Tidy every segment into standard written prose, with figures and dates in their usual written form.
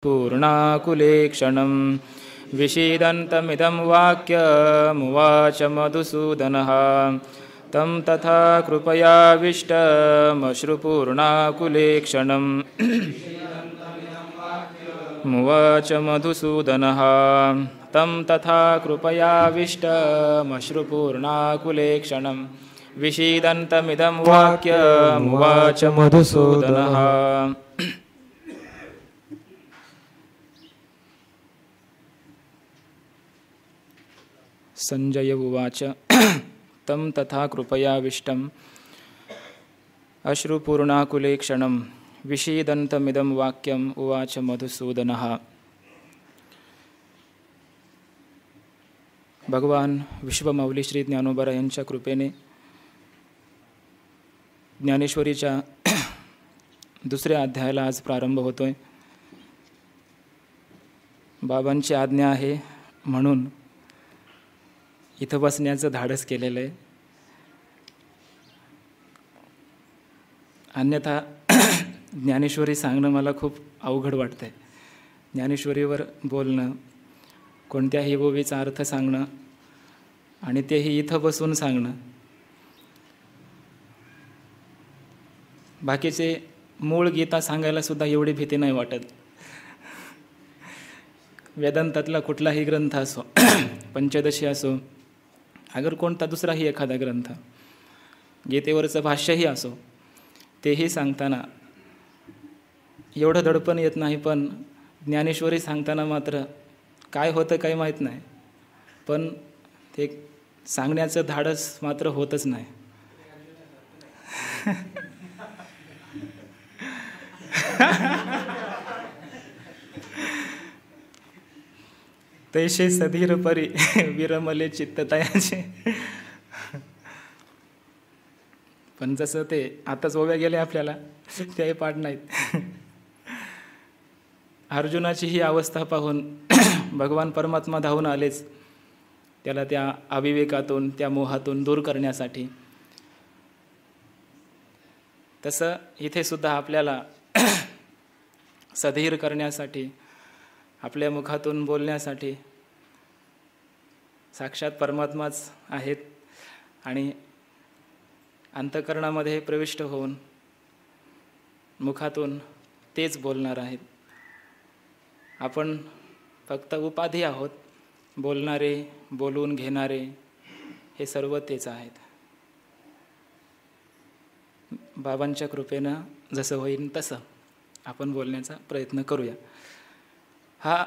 पूर्णाकुलेक्षणं विषीदन्तमिदं वाक्यमुवाच मधुसूदनः तं तथा कृपयाविष्टमश्रुपूर्णाकुलेक्षणं मुवाच मधुसूदनः तं तथा कृपयाविष्टमश्रुपूर्णाकुलेक्षणं विषीदन्तमिदं वाक्यमुवाच मधुसूदनः। संजय उवाच तं तथा कृपयाविष्टम् अश्रुपूर्णाकुलेक्षणं विषीदन्तमिदं वाक्यम् उवाच मधुसूदनः। भगवान विश्वमाऊली श्री ज्ञानोबा यांच्या कृपेने ज्ञानेश्वरीच्या दुसऱ्या अध्यायाला आज प्रारंभ होतोय। बाबांची आज्ञा आहे म्हणून इथं बसण्याचं धाडस केलेलं आहे, अन्यथा ज्ञानेश्वरी सांगणं मला खूप अवघड वाटतंय। ज्ञानेश्वरीवर बोलणं, कोणत्याही ओवीचा अर्थ सांगणं आणि तेही इथं बसून सांगणं, बाकीचे मूळ गीता सांगायला सुद्धा एवढी भीती नाही वाटत। वेदांतातला कुठलाही ग्रंथ असो, पंचदशी असो, अगर कोणता दुसराही एखादा ग्रंथ, गीतेवरचं भाष्यही असो, तेही सांगताना एवढं दडपण येत नाही। पण ज्ञानेश्वरी सांगताना मात्र काय होतं काही माहीत नाही, पण ते सांगण्याचं धाडस मात्र होतच नाही। तैसे सधीर परी विरमले चित्त तयाचे। पण जसं ते आताच ओव्या गेले आपल्याला, त्याही पाठ नाहीत। अर्जुनाची ही अवस्था पाहून भगवान परमात्मा धावून आलेच त्याला त्या अविवेकातून, त्या मोहातून दूर करण्यासाठी। तसं इथे सुद्धा आपल्याला सधीर करण्यासाठी, आपल्या मुखातून बोलण्यासाठी साक्षात परमात्माच आहेत आणि अंतःकरणामध्ये प्रविष्ट होऊन मुखातून तेच बोलणार आहेत। आपण फक्त उपाधी आहोत, बोलणारे, बोलून घेणारे हे सर्व तेच आहेत। बाबांच्या कृपेनं जसं होईल तसं आपण बोलण्याचा प्रयत्न करूया। हा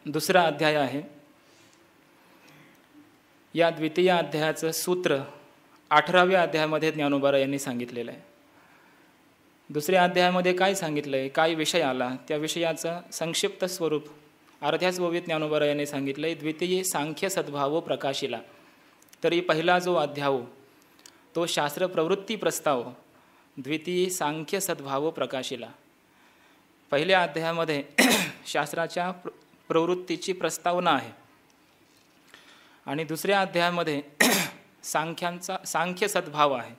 दुसरा अध्याय आहे। या द्वितीय अध्यायाचं सूत्र 18व्या अध्यायामध्ये ज्ञानोबा यांनी सांगितलेलं आहे। दुसऱ्या अध्यायामध्ये काय सांगितलं आहे, काय विषय आला, त्या विषयाचं संक्षिप्त स्वरूप अर्ध्याच ओवीत ज्ञानोबा यांनी सांगितलं आहे। द्वितीय सांख्य सद्भाव प्रकाशिला। तरी पहिला जो अध्याय तो शास्त्र प्रवृत्ती प्रस्ताव, द्वितीय सांख्य सद्भाव प्रकाशिला। पहिल्या अध्यायामध्ये शास्त्राच्या प्रवृत्तीची प्रस्तावना आहे आणि दुसऱ्या अध्यायामध्ये सांख्य सद्भाव आहे।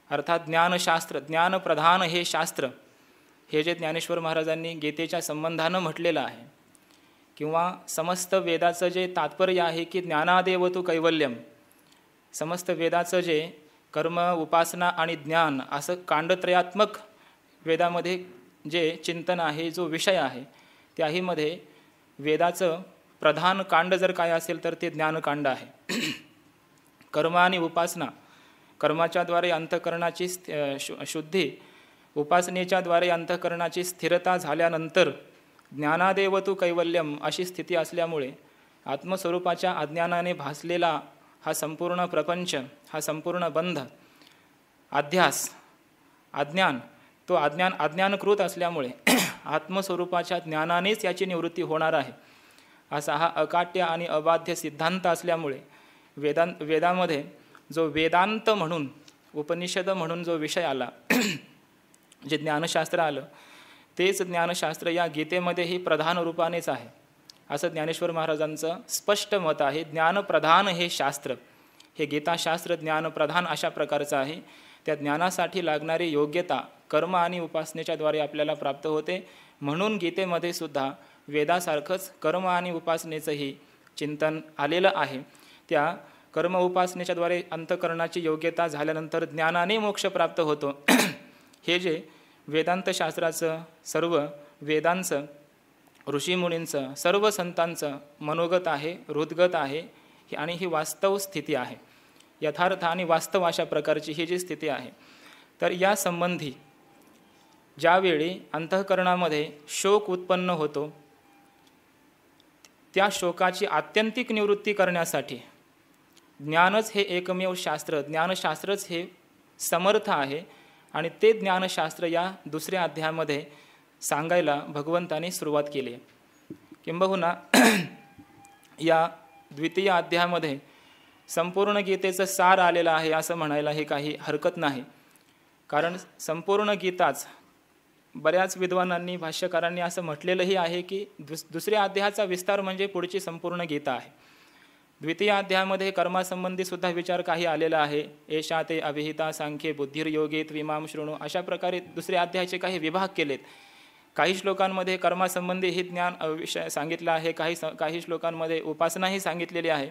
अर्थात ज्ञानशास्त्र, ज्ञानप्रधान हे शास्त्र, हे जे ज्ञानेश्वर महाराजांनी गीतेच्या संबंधानं म्हटलेलं आहे, किंवा समस्त वेदाचं जे तात्पर्य आहे की ज्ञानादेव तु कैवल्यम, समस्त वेदाचं जे कर्म, उपासना आणि ज्ञान असं कांडत्रयात्मक वेदामध्ये जे चिंतन आहे, जो विषय आहे, त्याहीमध्ये वेदाचं प्रधान कांड जर काय असेल तर ते ज्ञानकांड आहे। कर्म आणि उपासना, कर्माच्याद्वारे अंतःकरणाची शुद्धी, उपासनेच्याद्वारे अंतःकरणाची स्थिरता झाल्यानंतर ज्ञानादेव तु कैवल्यम अशी स्थिती असल्यामुळे आत्मस्वरूपाच्या अज्ञानाने भासलेला हा संपूर्ण प्रपंच, हा संपूर्ण बंध, अध्यास, अज्ञान, तो अज्ञानकृत असल्यामुळे आत्मस्वरूपाच्या ज्ञानानेच याची निवृत्ती होणार आहे असा हा अकाट्य आणि अबाध्य सिद्धांत असल्यामुळे वेदामध्ये जो वेदांत म्हणून, उपनिषद म्हणून जो विषय आला, जे ज्ञानशास्त्र आलं, तेच ज्ञानशास्त्र या गीतेमध्येही प्रधान रूपानेच आहे असं ज्ञानेश्वर महाराजांचं स्पष्ट मत आहे। ज्ञानप्रधान हे शास्त्र, हे गीताशास्त्र ज्ञानप्रधान अशा प्रकारचं आहे। त्या ज्ञानासाठी लागणारी योग्यता कर्म आणि उपासनेच्या द्वारे आपल्याला प्राप्त होते, म्हणून गीतेमध्ये सुद्धा वेदासारखंच कर्म आणि उपासनेचंही चिंतन आलेलं आहे. त्या कर्म उपासनेच्याद्वारे अंतःकरणाची योग्यता झाल्यानंतर ज्ञानाने मोक्ष प्राप्त होतो. हे जे वेदांतशास्त्राचं, सर्व वेदांचं, ऋषीमुनींचं, सर्व संतांचं मनोगत आहे, हृदगत आहे आणि ही वास्तव स्थिती आहे. यथार्थ आणि वास्तव अशा प्रकारची ही जी स्थिती आहे. तर या संबंधी ज्यावेळी अंतःकरणामध्ये शोक उत्पन्न होतो, त्या शोकाची आत्यंतिक निवृत्ती करण्यासाठी ज्ञानच हे एकमेव शास्त्र, ज्ञानशास्त्रच हे समर्थ आहे. आणि ते ज्ञानशास्त्र या दुसऱ्या अध्यायामध्ये सांगायला भगवंताने सुरुवात केली. किंबहुना या द्वितीय अध्यायामध्ये संपूर्ण गीतेचं सार आलेलं आहे असं म्हणायला हे काही हरकत नाही. कारण संपूर्ण गीताच बऱ्याच विद्वानांनी, भाष्यकारांनी असं म्हटलेलंही आहे की दुसऱ्या अध्यायाचा विस्तार म्हणजे पुढची संपूर्ण गीता आहे. द्वितीय अध्यायामध्ये कर्मासंबंधी सुद्धा विचार काही आलेला आहे. एषा ते अभिहिता सांख्ये बुद्धिर्योगे त्विमाम शृणु, अशा प्रकारे दुसऱ्या अध्यायाचे काही विभाग केलेत. काही श्लोकांमध्ये कर्मासंबंधी हे ज्ञान विषय सांगितलं आहे, काही श्लोकांमध्ये उपासनाही सांगितलेली आहे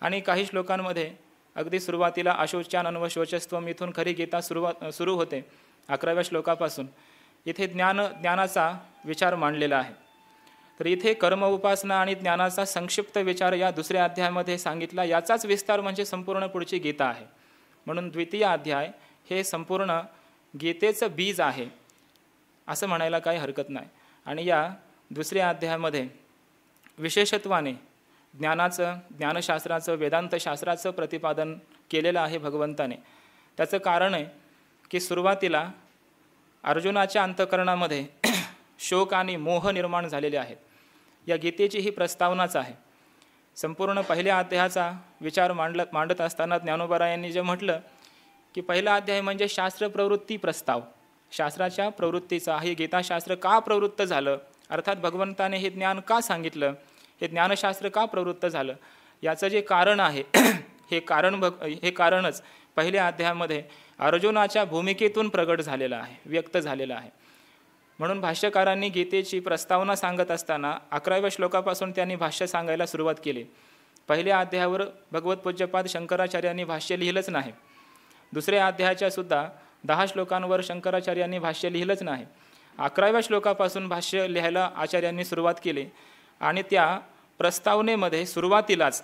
आणि काही श्लोकांमध्ये अगदी सुरुवातीला अशोच्यानन्व शोचस्त्वम इथून खरी गीता सुरू होते 11व्या श्लोकापासून. इथे ज्ञानाचा विचार मांडलेला आहे. तर इथे कर्म उपासना आणि ज्ञानाचा संक्षिप्त विचार या दुसऱ्या अध्यायामध्ये सांगितला. याचाच विस्तार म्हणजे संपूर्ण पुढची गीता आहे. म्हणून द्वितीय अध्याय हे संपूर्ण गीतेचं बीज आहे असं म्हणायला काही हरकत नाही. आणि या दुसऱ्या अध्यायामध्ये विशेषत्वाने ज्ञानाचं, ज्ञानशास्त्राचं, वेदांतशास्त्राचं प्रतिपादन केलेलं आहे भगवंताने. त्याचं कारण आहे की सुरुवातीला अर्जुनाच्या अंतःकरणामध्ये शोक आणि मोह निर्माण झालेले आहेत. या गीतेची ही प्रस्तावनाच आहे. संपूर्ण पहिल्या अध्यायाचा विचार मांडत असताना ज्ञानोबरायांनी जे म्हटलं की पहिला अध्याय म्हणजे शास्त्र प्रवृत्ती प्रस्ताव, शास्त्राच्या प्रवृत्तीचा. हे गीताशास्त्र का प्रवृत्त झालं, अर्थात भगवंताने हे ज्ञान का सांगितलं, हे ज्ञानशास्त्र का प्रवृत्त झालं, याचं जे कारण आहे हे कारणच पहिल्या अध्यायामध्ये अर्जुनाच्या भूमिकेतून प्रगट झालेलं आहे, व्यक्त झालेलं आहे. म्हणून भाष्यकारांनी गीतेची प्रस्तावना सांगत असताना 11व्या श्लोकापासून त्यांनी भाष्य सांगायला सुरुवात केली. पहिल्या अध्यायावर भगवत पूज्यपाद शंकराचार्यांनी भाष्य लिहिलंच नाही. दुसऱ्या अध्यायाच्या सुद्धा 10 श्लोकांवर शंकराचार्यांनी भाष्य लिहिलंच नाही. 11व्या श्लोकापासून भाष्य लिहायला आचार्यांनी सुरुवात केली आणि त्या प्रस्तावनेमध्ये सुरुवातीलाच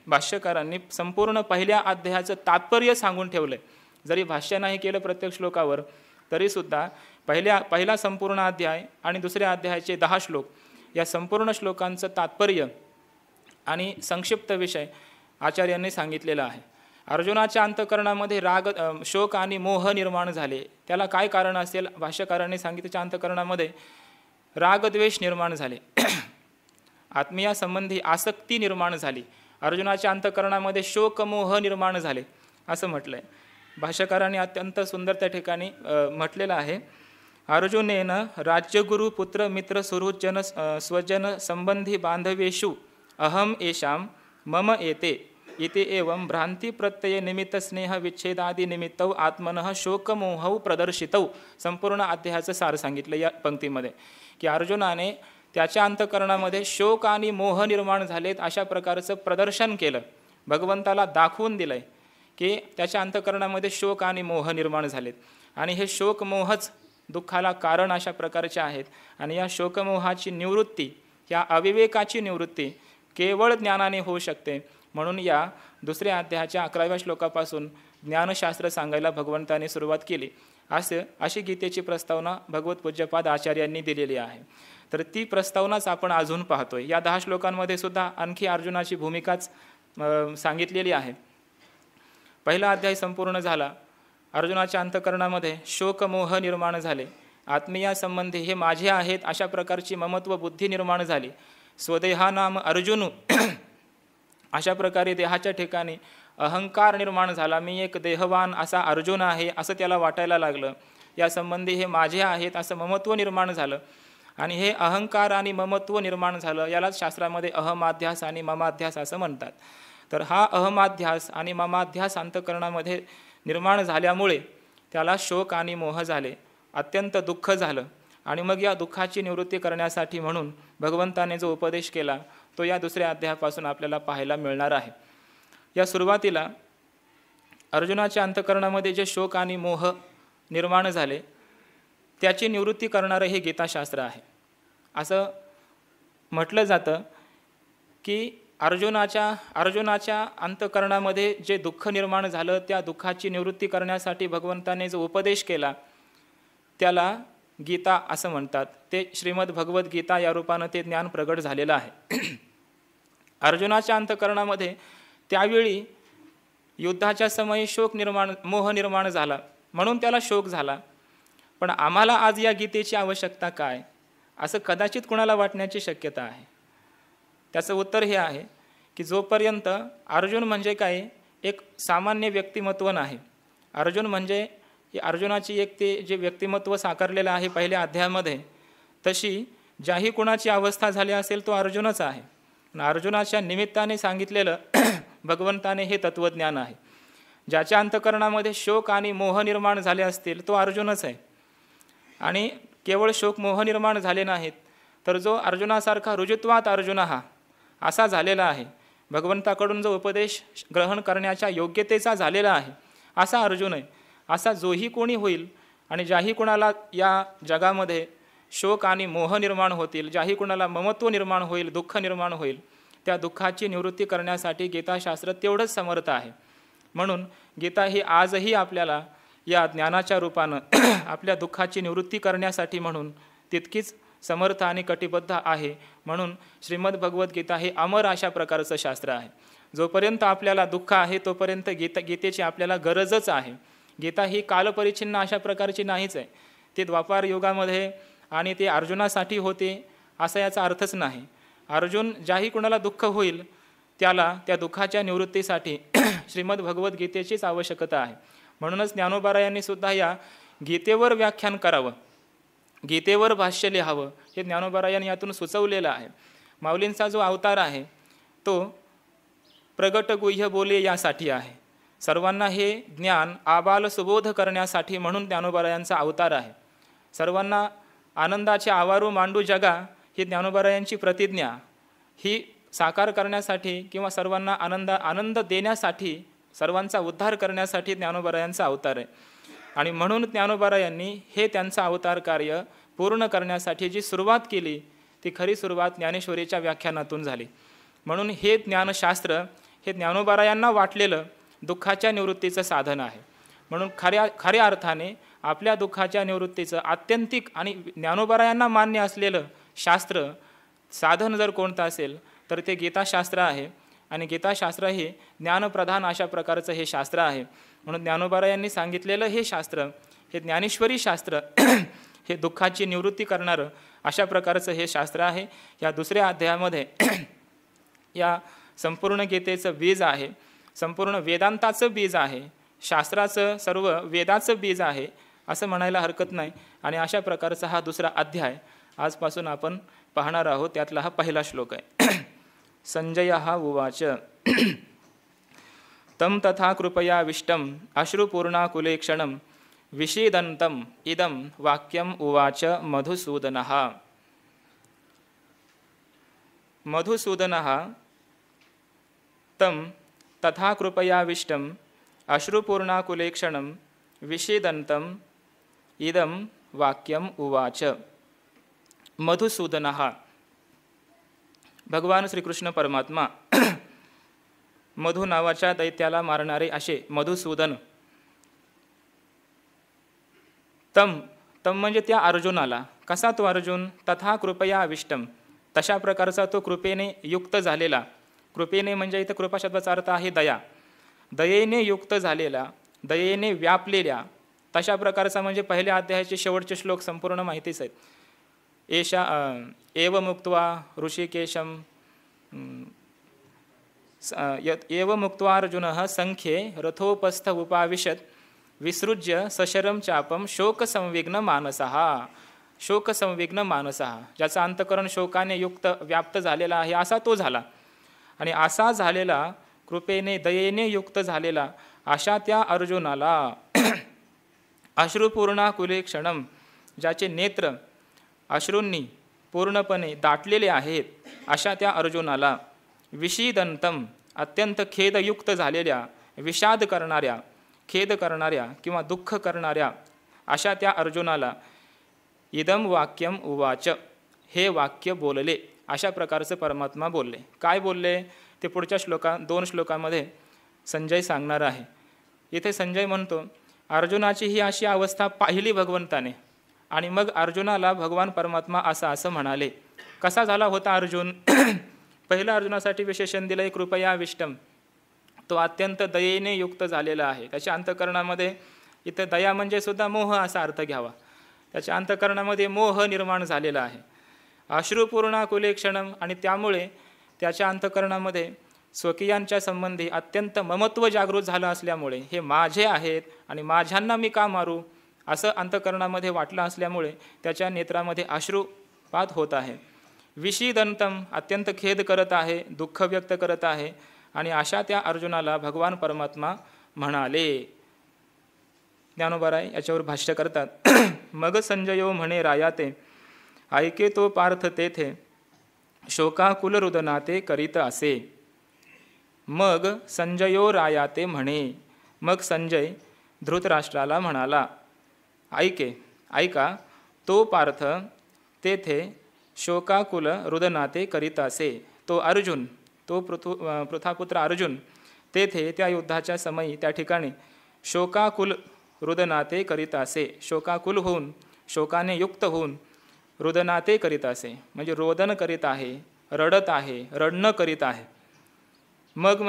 भाष्यकारांनी संपूर्ण पहिल्या अध्यायाचं तात्पर्य सांगून ठेवलं. जरी भाष्य नाही केलं प्रत्येक श्लोकावर तरीसुद्धा पहिला संपूर्ण अध्याय आणि दुसऱ्या अध्यायाचे 10 श्लोक या संपूर्ण श्लोकांचं तात्पर्य आणि संक्षिप्त विषय आचार्यांनी सांगितलेला आहे. अर्जुनाच्या अंतःकरणामध्ये शोक आणि मोह निर्माण झाले. त्याला काय कारण असेल? भाष्यकारांनी सांगितलं त्याच्या अंतःकरणामध्ये रागद्वेष निर्माण झाले, आत्मीयासंबंधी आसक्ती निर्माण झाली. अर्जुनाच्या अंतःकरणामध्ये शोक मोह निर्माण झाले असं म्हटलं आहे. भाष्यकारांनी अत्यंत सुंदर त्या ठिकाणी म्हटलेलं आहे. अर्जुनेन राज्यगुरु पुत्र मित्र सुहृज्जन स्वजन संबंधी बांधवेषु अहम येषाम मम एते इति एवं भ्रांती प्रत्यय निमित्त स्नेह विच्छेदादी निमित्तौ आत्मनः शोकमोहौ प्रदर्शितौ. संपूर्ण अध्यायाचं सार सांगितलं या पंक्तीमध्ये की अर्जुनाने त्याच्या अंतःकरणामध्ये शोक आणि मोह निर्माण झालेत अशा प्रकारचं प्रदर्शन केलं, भगवंताला दाखवून दिलंय की त्याच्या अंतःकरणामध्ये शोक आणि मोह निर्माण झालेत आणि हे शोक मोहच दुःखाला कारण अशा प्रकारचे आहेत. आणि या शोकमोहाची निवृत्ती, या अविवेकाची निवृत्ती केवळ ज्ञानाने होऊ शकते. म्हणून या दुसऱ्या अध्यायाच्या 11व्या श्लोकापासून ज्ञानशास्त्र सांगायला भगवंताने सुरुवात केली. अशी गीतेची प्रस्तावना भगवत पूज्यपाद आचार्यांनी दिलेली आहे. तर ती प्रस्तावनाच आपण अजून पाहतोय. या 10 श्लोकांमध्ये सुद्धा आणखी अर्जुनाची भूमिकाच सांगितलेली आहे. पहिला अध्याय संपूर्ण झाला. अर्जुनाच्या अंतःकरणामध्ये शोकमोह निर्माण झाले, आत्मीयासंबंधी हे माझे आहेत अशा प्रकारची ममत्व बुद्धी निर्माण झाली. स्वदेहा नाम अर्जुनू अशा प्रकारे देहाच्या ठिकाणी अहंकार निर्माण झाला. मी एक देहवान असा अर्जुन आहे असं त्याला वाटायला लागलं. या संबंधी हे माझे आहेत असं ममत्व निर्माण झालं. आणि हे अहंकार आणि ममत्व निर्माण झालं यालाच शास्त्रामध्ये अहमाध्यास आणि ममाध्यास असं म्हणतात. तर हा अहमाध्यास आणि ममाध्यास अंतःकरणामध्ये निर्माण झाल्यामुळे त्याला शोक आणि मोह झाले, अत्यंत दुःख झालं. आणि मग या दुःखाची निवृत्ती करण्यासाठी म्हणून भगवंताने जो उपदेश केला तो या दुसऱ्या अध्यायापासून आपल्याला पाहायला मिळणार आहे. या सुरुवातीला अर्जुनाच्या अंतःकरणामध्ये जे शोक आणि मोह निर्माण झाले त्याची निवृत्ती करणारं हे गीताशास्त्र आहे. असं म्हटलं जातं की अर्जुनाच्या अंतःकरणामध्ये जे दुःख निर्माण झालं त्या दुःखाची निवृत्ती करण्यासाठी भगवंताने जो उपदेश केला त्याला गीता असं म्हणतात. ते श्रीमद भगवद्गीता या रूपानं ते ज्ञान प्रगट झालेलं आहे. अर्जुनाच्या अंतःकरणामध्ये त्यावेळी युद्धाच्या समयी मोह निर्माण झाला म्हणून त्याला शोक झाला. पण आम्हाला आज या गीतेची आवश्यकता काय असं कदाचित कुणाला वाटण्याची शक्यता आहे. त्याचं उत्तर हे आहे की जोपर्यंत अर्जुन म्हणजे काय एक सामान्य व्यक्तिमत्व नाही. अर्जुन म्हणजे अर्जुनाची एक ते जे व्यक्तिमत्व साकारलेलं आहे पहिल्या अध्यायामध्ये तशी ज्याही कुणाची अवस्था झाली असेल तो अर्जुनच आहे. अर्जुनाच्या निमित्ताने सांगितलेलं भगवंताने हे तत्त्वज्ञान आहे. ज्याच्या अंतःकरणामध्ये शोक आणि मोह निर्माण झाले असतील तो अर्जुनच आहे. आणि केवळ शोक मोह निर्माण झाले नाहीत तर जो अर्जुनासारखा रुजुत्वात अर्जुन हा असा झालेला आहे, भगवंताकडून जो उपदेश ग्रहण करण्याच्या योग्यतेचा झालेला आहे असा अर्जुन आहे. असा जोही कोणी होईल आणि ज्याही कुणाला या जगामध्ये शोक आणि मोह निर्माण होतील, ज्याही कुणाला ममत्व निर्माण होईल, दुःख निर्माण होईल, त्या दुःखाची निवृत्ती करण्यासाठी गीताशास्त्र तेवढंच समर्थ आहे. म्हणून गीता ही आजही आपल्याला या ज्ञानाच्या रूपानं आपल्या दुःखाची निवृत्ती करण्यासाठी म्हणून तितकीच समर्थ आणि कटिबद्ध आहे. म्हणून श्रीमद भगवद्गीता हे अमर अशा प्रकारचं शास्त्र आहे. जोपर्यंत आपल्याला दुःख आहे तोपर्यंत गीतेची आपल्याला गरजच आहे. गीता ही कालपरिच्छिन्न अशा प्रकारची नाहीच आहे. ती द्वापार युगामध्ये आणि ते अर्जुनासाठी होते असा याचा अर्थच नाही. अर्जुन ज्याही कुणाला दुःख होईल त्याला त्या दुःखाच्या निवृत्तीसाठी श्रीमद भगवद्गीतेचीच आवश्यकता आहे. म्हणूनच ज्ञानोबारायांनी सुद्धा या गीतेवर व्याख्यान करावं, गीतेवर भाष्य लिहावं हे ज्ञानोबारायांनी यातून सुचवलेलं आहे. माऊलींचा जो अवतार आहे तो प्रगट गुह्य बोले यासाठी आहे. सर्वांना हे ज्ञान आबाल सुबोध करण्यासाठी म्हणून ज्ञानोबारायांचा अवतार आहे. सर्वांना आनंदाचे आवारू मांडू जगा ही ज्ञानोबारायांची प्रतिज्ञा ही साकार करण्यासाठी किंवा सर्वांना आनंद देण्यासाठी, सर्वांचा उद्धार करण्यासाठी ज्ञानोबारायांचा अवतार आहे. आणि म्हणून ज्ञानोबारायांनी हे त्यांचं अवतार कार्य पूर्ण करण्यासाठी जी सुरुवात केली ती खरी सुरुवात ज्ञानेश्वरीच्या व्याख्यानातून झाली. म्हणून हे ज्ञानशास्त्र हे ज्ञानोबारायांना वाटलेलं दुःखाच्या निवृत्तीचं साधन आहे. म्हणून खऱ्या अर्थाने आपल्या दुःखाच्या निवृत्तीचं आत्यंतिक आणि ज्ञानोबारायांना मान्य असलेलं शास्त्र साधन जर कोणतं असेल तर ते गीताशास्त्र आहे. आणि गीताशास्त्र हे ज्ञानप्रधान अशा प्रकारचं हे शास्त्र आहे. म्हणून ज्ञानोबारायांनी सांगितलेलं हे शास्त्र हे ज्ञानेश्वरी शास्त्र हे दुःखाची निवृत्ती करणारं अशा प्रकारचं हे शास्त्र आहे. या दुसऱ्या अध्यायामध्ये या संपूर्ण गीतेचं बीज आहे, संपूर्ण वेदांताचं बीज आहे, शास्त्राचं सर्व वेदाचं बीज आहे असं म्हणायला हरकत नाही. आणि अशा प्रकारचा हा दुसरा अध्याय आजपासून आपण पाहणार आहोत. त्यातला हा पहिला श्लोक आहे. संजयः उवाच तं तथा कृपयाविष्टम् अश्रुपूर्णाकुलेक्षणं विषीदन्तम् इदं वाक्यम् उवाच मधुसूदनः. मधुसूदनः तं तथा कृपयाविष्टम् अश्रुपूर्णाकुलेक्षणं विषीदन्तम् इदं वाक्यम् उवाच. मधुसूदनः भगवान श्रीकृष्ण परमात्मा मधु नावाच्या दैत्याला मारणारे असे मधुसूदन. तम म्हणजे त्या अर्जुनाला. कसा तो अर्जुन? तथा कृपया आविष्टम, तशा प्रकारचा तो कृपेने युक्त झालेला. कृपेने म्हणजे इथं कृपा शब्दाचा अर्थ आहे दया. दयेने युक्त झालेला, दयेने व्यापलेल्या तशा प्रकारचा म्हणजे पहिल्या अध्यायाचे शेवटचे श्लोक संपूर्ण माहितीच आहेत. एव मुक्त्वा ऋषिकेशम एव मुक्त्वा अर्जुनः संख्ये रथोपस्थ उपाविशत विसृज्य सशरम चापम शोकसंविघ्न मानसः. शोकसंविघ्न मानसः, ज्याचा अंतकरण शोकाने युक्त व्याप्त झालेला आहे असा तो झाला. आणि असा झालेला कृपेने दयेने युक्त झालेला अशा त्या अर्जुनाला अश्रुपूर्णा कुलेक्षणम, ज्याचे नेत्र अश्रूंनी पूर्णपणे दाटलेले आहेत अशा त्या अर्जुनाला विषीदंतम अत्यंत खेदयुक्त झालेल्या, विषाद करणाऱ्या, खेद करणाऱ्या किंवा दुःख करणाऱ्या अशा त्या अर्जुनाला इदम वाक्यम उवाच, हे वाक्य बोलले. अशा प्रकारचं परमात्मा बोलले. काय बोलले ते पुढच्या 2 श्लोकामध्ये संजय सांगणार आहे. इथे संजय म्हणतो अर्जुनाची ही अशी अवस्था पाहिली भगवंताने आणि मग अर्जुनाला भगवान परमात्मा असं म्हणाले. कसा झाला होता अर्जुन? पहिलं अर्जुनासाठी विशेषण दिलं कृपया विष्टम. तो अत्यंत दयेने युक्त झालेला आहे. त्याच्या अंतःकरणामध्ये, इथं दया म्हणजे सुद्धा मोह असा अर्थ घ्यावा, त्याच्या अंतःकरणामध्ये मोह निर्माण झालेला आहे. अश्रुपूर्णाकुले क्षणम, आणि त्यामुळे त्याच्या अंतःकरणामध्ये स्वकीयांच्या संबंधी अत्यंत ममत्व जागृत झालं असल्यामुळे हे माझे आहेत आणि माझ्यांना मी का मारू असं अंतःकरणामध्ये वाटलं असल्यामुळे त्याच्या नेत्रामध्ये अश्रुपात होत आहे. विषीदंतम अत्यंत खेद करत आहे, दुःख व्यक्त करत आहे. आणि अशा त्या अर्जुनाला भगवान परमात्मा म्हणाले. ज्ञानोबा याच्यावर भाष्य करतात. मग संजयो म्हणे रायाते, ऐके तो पार्थ तेथे शोकाकुल रुदनाते करीत असे. मग संजयो रायाते म्हणे, मग संजय धृतराष्ट्राला म्हणाला, ऐका तो पार्थ तेथे शोकाकुल रुदनाते करीत असे. तो अर्जुन, तो पृथापुत्र अर्जुन तेथे त्या युद्धाच्या समयी त्या ठिकाणी शोकाकुल रुदनाते करीत असे. शोकाकुल होऊन, शोकाने युक्त होऊन रुदनाते करीत असे म्हणजे रोदन करीत आहे, रडत आहे, रडणं करीत आहे. मग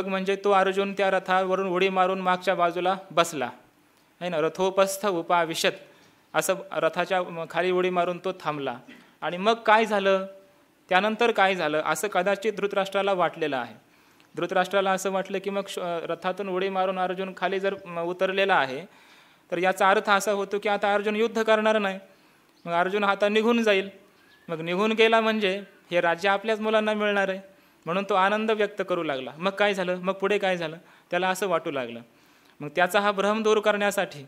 म्हणजे तो अर्जुन त्या रथावरून उडी मारून मागच्या बाजूला बसला आहे ना. रथोपस्थ उपाविशत, असं रथाच्या खाली उडी मारून तो थांबला. आणि मग काय झालं, त्यानंतर काय झालं असं कदाचित धृतराष्ट्राला वाटलेलं आहे. धृतराष्ट्राला असं वाटलं की मग रथातून उडी मारून अर्जुन खाली जर उतरलेला आहे तर याचा अर्थ असा होतो की आता अर्जुन युद्ध करणार नाही. मग अर्जुन आता निघून जाईल. मग निघून गेला म्हणजे हे राज्य आपल्याच मुलांना मिळणार आहे, म्हणून तो आनंद व्यक्त करू लागला. मग काय झालं, मग पुढे काय झालं त्याला असं वाटू लागलं. मग त्याचा हा भ्रम दूर करण्यासाठी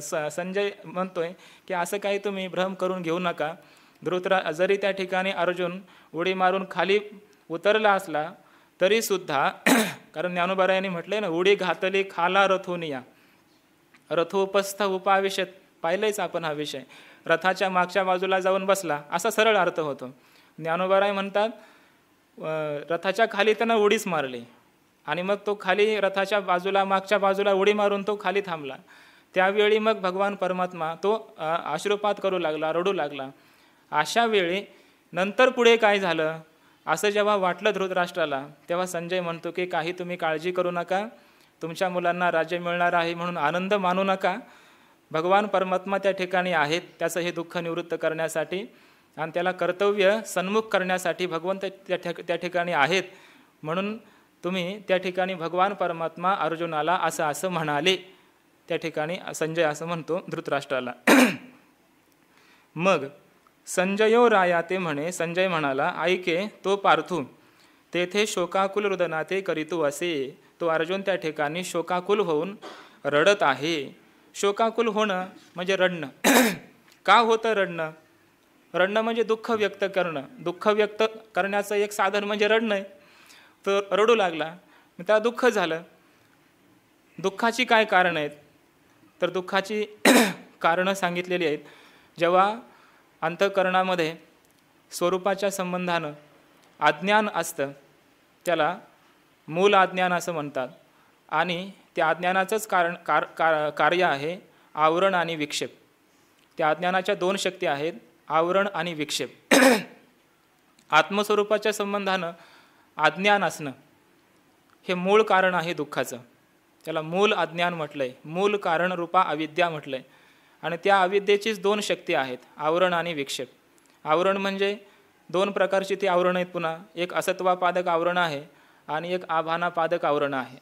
संजय म्हणतोय की असं काही तुम्ही भ्रम करून घेऊ नका. जरी त्या ठिकाणी अर्जुन उडी मारून खाली उतरला असला तरीसुद्धा, कारण ज्ञानोबा यांनी म्हटलंय ना, उडी घातली खाला रथोनिया, रथोपस्थ उपाविशत. पाहिलंच आपण हा विषय. रथाच्या मागच्या बाजूला जाऊन बसला असा सरळ अर्थ होतो. ज्ञानोबा म्हणतात रथाच्या खाली त्यांना उडीच मारली आणि मग तो खाली रथाच्या बाजूला, मागच्या बाजूला उडी मारून तो खाली थांबला. त्यावेळी मग भगवान परमात्मा तो अश्रुपात करू लागला, रडू लागला. अशा वेळी नंतर पुढे काय झालं असं जेव्हा वाटलं धृतराष्ट्राला, तेव्हा संजय म्हणतो की काही तुम्ही काळजी करू नका, तुमच्या मुलांना राज्य मिळणार आहे म्हणून आनंद मानू नका. भगवान परमात्मा त्या ठिकाणी आहेत, त्याचं हे दुःख निवृत्त करण्यासाठी आणि त्याला कर्तव्य सन्मुख करण्यासाठी भगवंत त्या ठिकाणी आहेत. म्हणून तुम्ही त्या ठिकाणी भगवान परमात्मा अर्जुनाला असं म्हणाले. त्या ठिकाणी संजय असं म्हणतो धृतराष्ट्राला. मग संजयो रायाते म्हणे, संजय म्हणाला, ऐके तो पार्थू तेथे शोकाकुल रुदनाते करीतू असे. तो अर्जुन त्या ठिकाणी शोकाकुल होऊन रडत आहे. शोकाकुल होणं म्हणजे रडणं. का होतं रडणं? रडणं म्हणजे दुःख व्यक्त करणं. दुःख व्यक्त करण्याचं एक साधन म्हणजे रडणं आहे. तर रडू लागला, त्याला दुःख झालं. दुःखाची काय कारणं आहेत? तर दुःखाची कारणं सांगितलेली आहेत. जेव्हा अंतःकरणामध्ये स्वरूपाच्या संबंधानं अज्ञान असतं त्याला मूल अज्ञान असं म्हणतात. आणि त्या अज्ञानाचंच कार्य आहे आवरण आणि विक्षेप. त्या अज्ञानाच्या 2 शक्ती आहेत, आवरण आणि विक्षेप. आत्मस्वरूपाच्या संबंधानं अज्ञान असणं हे मूळ कारण आहे दुःखाचं. त्याला मूल अज्ञान म्हटलंय, मूल कारण रूपा अविद्या म्हटलंय. आणि त्या अविद्येचीच 2 शक्ती आहेत, आवरण आणि विक्षेप. आवरण म्हणजे 2 प्रकारची ती आवरण आहेत. पुन्हा एक असत्वापादक आवरण आहे आणि एक आभानापादक आवरण आहे,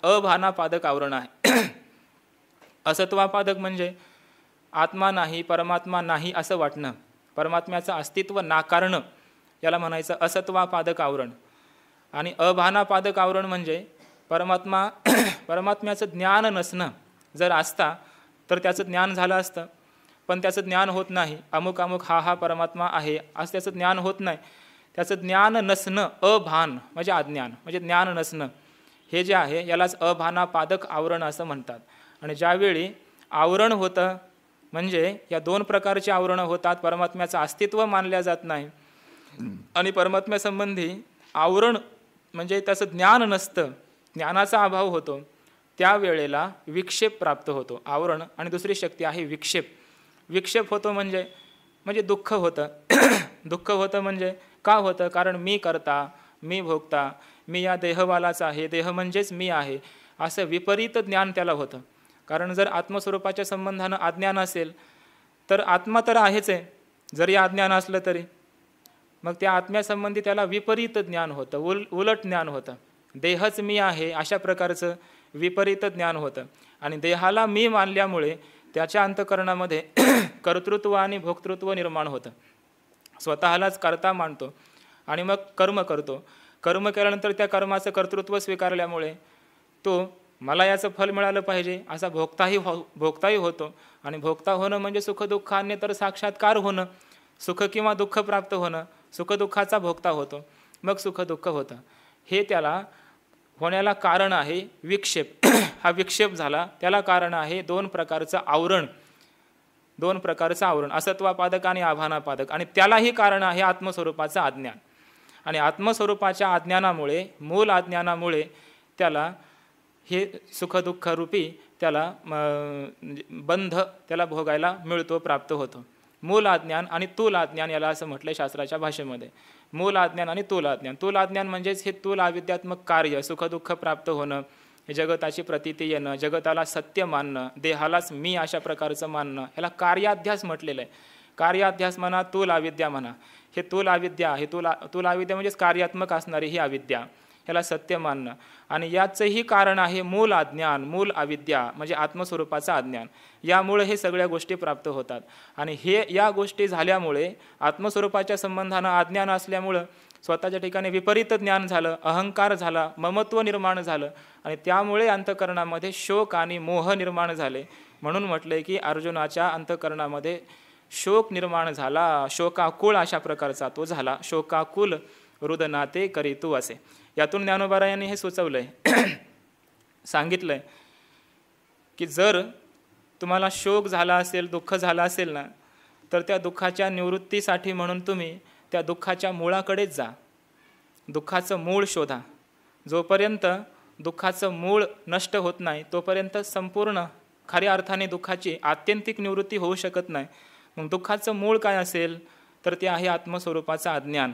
अभानापादक आवरण आहे. असत्वापादक म्हणजे आत्मा नाही, परमात्मा नाही असं वाटणं, परमात्म्याचं अस्तित्व नाकारणं, याला म्हणायचं असत्वापादक आवरण. आणि अभानापादक आवरण म्हणजे परमात्म्याचं ज्ञान नसणं. जर असता तर त्याचं ज्ञान झालं असतं, पण त्याचं ज्ञान होत नाही. अमुक अमुक हा परमात्मा आहे असं त्याचं ज्ञान होत नाही. त्याचं ज्ञान नसणं, अभान म्हणजे अज्ञान, म्हणजे ज्ञान नसणं, हे जे आहे यालाच अभानापादक आवरण असं म्हणतात. आणि ज्यावेळी आवरण होतं म्हणजे या दोन प्रकारची आवरणं होतात. परमात्म्याचं अस्तित्व मानल्या जात नाही आणि परमात्म्यासंबंधी आवरण म्हणजे त्याचं ज्ञान नसतं, ज्ञानाचा अभाव होतो. त्यावेळेला विक्षेप प्राप्त होतो. आवरण आणि दुसरी शक्ती आहे विक्षेप. विक्षेप होतो म्हणजे दुःख होतं. दुःख होतं म्हणजे का होतं? कारण मी करता, मी भोगता, मी या देहवालाच आहे, देह म्हणजेच मी आहे, असं विपरीत ज्ञान त्याला होतं. कारण जर आत्मस्वरूपाच्या संबंधानं अज्ञान असेल तर आत्मा तर आहेच आहे, जरी अज्ञान असलं तरी. मग त्या आत्म्यासंबंधी त्याला विपरीत ज्ञान होतं, उलट ज्ञान होतं. देहच मी आहे अशा प्रकारचं विपरीत ज्ञान होतं. आणि देहाला मी मानल्यामुळे त्याच्या अंतःकरणामध्ये कर्तृत्व आणि भोक्तृत्व निर्माण होतं. स्वतःलाच कर्ता मानतो आणि मग कर्म करतो. कर्म केल्यानंतर त्या कर्माचं कर्तृत्व स्वीकारल्यामुळे तो मला याचं फल मिळालं पाहिजे असा भोक्ताही होतो. आणि भोक्ता होणं म्हणजे सुखदुःखान्य तर साक्षात्कार होणं, सुख किंवा दुःख प्राप्त होणं, सुखदुःखाचा भोक्ता होतो. मग सुखदुःख होतं. हे त्याला होण्याला कारण आहे विक्षेप. हा विक्षेप झाला, त्याला कारण आहे दोन प्रकारचं आवरण, दोन प्रकारचं आवरण, असत्वापादक आणि आभानापादक. आणि त्यालाही कारण आहे आत्मस्वरूपाचं अज्ञान. आणि आत्मस्वरूपाच्या अज्ञानामुळे, मूल अज्ञानामुळे त्याला हे सुखदुःखरूपी त्याला बंध त्याला भोगायला मिळतो, प्राप्त होतो. मूल अज्ञान आणि तूल अज्ञान याला असं म्हटलं शास्त्राच्या भाषेमध्ये. मूल अज्ञान आणि तूल अज्ञान. तूल अज्ञान म्हणजेच हे तूल अविद्यात्मक कार्य, सुखदुःख प्राप्त होणं, जगताची प्रतीती येणं, जगताला सत्य मानणं, देहालाच मी अशा प्रकारचं मानणं, ह्याला कार्याध्यास म्हटलेलं आहे. कार्याध्यास म्हणा, तूल अविद्या म्हणा. हे तूल अविद्या आहे. तूल अविद्या म्हणजेच कार्यात्मक असणारी ही अविद्या, ह्याला सत्य मानणं. आणि याचंही कारण आहे मूल अज्ञान, मूल अविद्या म्हणजे आत्मस्वरूपाचं अज्ञान. यामुळे हे सगळ्या गोष्टी प्राप्त होतात. आणि या गोष्टी झाल्यामुळे आत्मस्वरूपाच्या संबंधानं अज्ञान असल्यामुळं स्वतःच्या ठिकाणी विपरीत ज्ञान झालं, अहंकार झाला, ममत्व निर्माण झालं आणि त्यामुळे अंतःकरणामध्ये शोक आणि मोह निर्माण झाले. म्हणून म्हटलंय की अर्जुनाच्या अंतःकरणामध्ये शोक निर्माण झाला, शोकाकुळ अशा प्रकारचा तो झाला. शोकाकुल रुदनाते करीतू असे. यातून ज्ञानोबारायांनी हे सुचवलंय, सांगितलंय की जर तुम्हाला शोक झाला असेल, दुःख झालं असेल ना, तर त्या दुःखाच्या निवृत्तीसाठी म्हणून तुम्ही त्या दुःखाच्या मुळाकडेच जा. दुःखाचं मूळ शोधा. जोपर्यंत दुःखाचं मूळ नष्ट होत नाही तोपर्यंत संपूर्ण खऱ्या अर्थाने दुःखाची आत्यंतिक निवृत्ती होऊ शकत नाही. मग दुःखाचं मूळ काय असेल तर ते आहे आत्मस्वरूपाचं अज्ञान.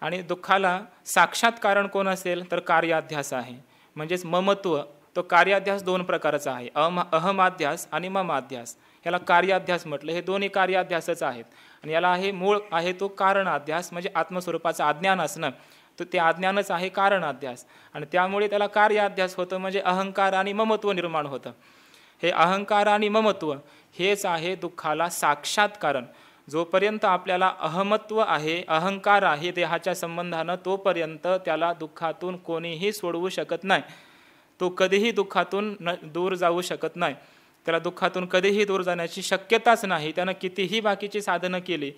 आणि दुःखाला साक्षात कारण कोण असेल तर कार्याध्यास आहे, म्हणजेच ममत्व. तो कार्याध्यास दोन प्रकारचा आहे, अहमाध्यास आणि ममाध्यास. याला कार्याध्यास म्हटलं. हे दोन्ही कार्याध्यासच आहेत. आणि याला आहे मूळ आहे तो कारणाध्यास, म्हणजे आत्मस्वरूपाचं अज्ञान असणं. तर ते अज्ञानच आहे कारणाध्यास. आणि त्यामुळे त्याला कार्याध्यास होतं, म्हणजे अहंकार आणि ममत्व निर्माण होतं. हे अहंकार आणि ममत्व हेच आहे दुःखाला साक्षात कारण. जोपर्यंत आपल्याला अहमत्व आहे, अहंकार आहे देहाच्या संबंधानं, तोपर्यंत त्याला दुःखातून कोणीही सोडवू शकत नाही. तो कधीही दुःखातून दूर जाऊ शकत नाही. त्याला दुःखातून कधीही दूर जाण्याची शक्यताच नाही. त्यानं कितीही बाकीची साधनं केली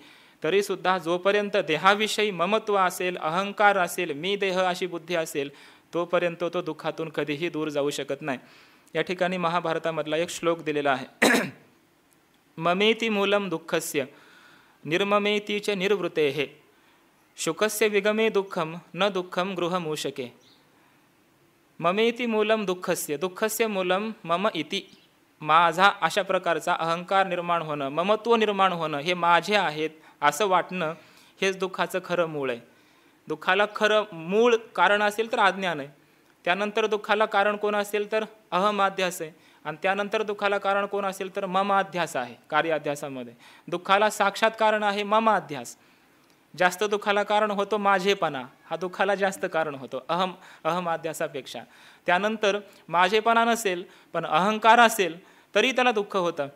तरीसुद्धा जोपर्यंत देहाविषयी ममत्व असेल, अहंकार असेल, मी देह अशी बुद्धी असेल, तोपर्यंत तो दुःखातून कधीही दूर जाऊ शकत नाही. या ठिकाणी महाभारतामधला एक श्लोक दिलेला आहे. ममेति मूलम दुःखस्य निर्ममेति च निर्वृतेः शुकस्य विगमे दुःखम न दुःखम गृहमूषके. ममेति मूलम दुःखस्य, दुःखस्य मूलम मम इति, माझा अशा प्रकारचा अहंकार निर्माण होणं, ममत्व निर्माण होणं, हे माझे आहेत असं वाटणं, हेच दुःखाचं खरं मूळ आहे. दुःखाला खरं मूळ कारण असेल तर अज्ञान आहे. त्यानंतर दुःखाला कारण कोण असेल तर अहमाध्यास आहे. आणि त्यानंतर दुःखाला कारण कोण असेल तर ममाध्यास आहे. कार्याध्यासामध्ये दुःखाला साक्षात कारण आहे ममाध्यास. जास्त दुःखाला कारण होतो माझेपणा, हा दुःखाला जास्त कारण होतो अहमाध्यासापेक्षा. त्यानंतर माझेपणा नसेल पण अहंकार असेल तरी त्याला दुःख होतं.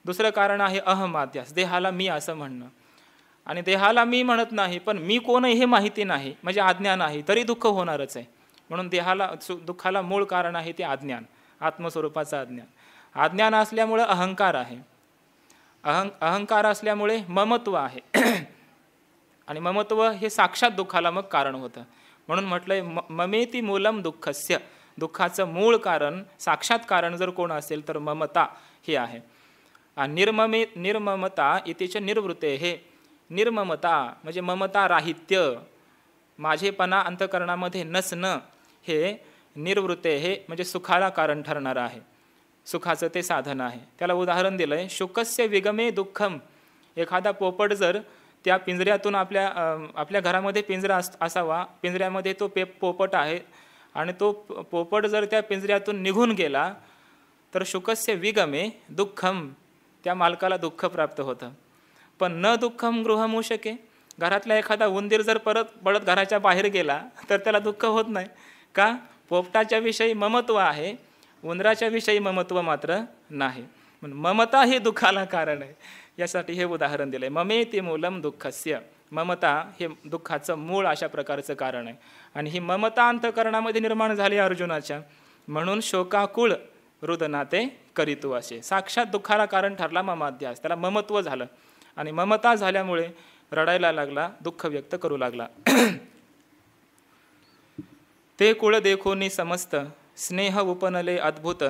दुसरं कारण आहे अहमाध्यास, देहाला मी असं म्हणणं. आणि देहाला मी म्हणत नाही पण मी कोण आहे हे माहिती नाही, म्हणजे अज्ञान आहे, तरी दुःख होणारच आहे. म्हणून दुःखाला मूळ कारण आहे ते अज्ञान, आत्मस्वरूपाचं अज्ञान. अज्ञान असल्यामुळं अहंकार आहे. अहंकार असल्यामुळे ममत्व आहे आणि ममत्व हे साक्षात दुःखाला मग कारण होतं. म्हणून म्हटलंय ममेती मूलम दुःखस्य, दुःखाचं मूळ कारण साक्षात कारण जर कोण असेल तर ममता हे आहे. निर्ममता इतिच निर्वृत्ते, हे निर्ममता म्हणजे ममता राहित्य, माझेपणा अंतकरणामध्ये नसणं, हे निर्वृत्ते हे म्हणजे सुखाला कारण ठरणारं आहे, सुखाचं ते साधन आहे. त्याला उदाहरण दिलंय शुकस्य विगमे दुःखम. एखादा पोपट जर त्या पिंजऱ्यातून आपल्या घरामध्ये पिंजरा असावा, पिंजऱ्यामध्ये तो पोपट आहे आणि तो पोपट जर त्या पिंजऱ्यातून निघून गेला तर शुकस्य विगमे दुःखम, त्या मालकाला दुःख प्राप्त होतं. पण न दुःखम गृहमूषके, घरातला एखादा उंदीर जर परत घराच्या बाहेर गेला तर त्याला दुःख होत नाही. का? पोपटाच्या विषयी ममत्व आहे, उंदराच्या विषयी ममत्व मात्र नाही. म्हणून ममता हे दुःखाला कारण आहे. यासाठी हे उदाहरण दिलंय. ममेति मूलम दुःखस्य, ममता हे दुःखाचं मूळ अशा प्रकारचं कारण आहे. आणि ही ममता अंतकरणामध्ये निर्माण झाली अर्जुनाच्या, म्हणून शोकाकुळ रुदनाते करीतू असे. साक्षात दुःखाला कारण ठरला ममाध्यास, त्याला ममत्व झालं आणि ममता झाल्यामुळे रडायला लागला, दुःख व्यक्त करू लागला. ते कुळ देखोनी समस्त स्नेह उपनले अद्भुत,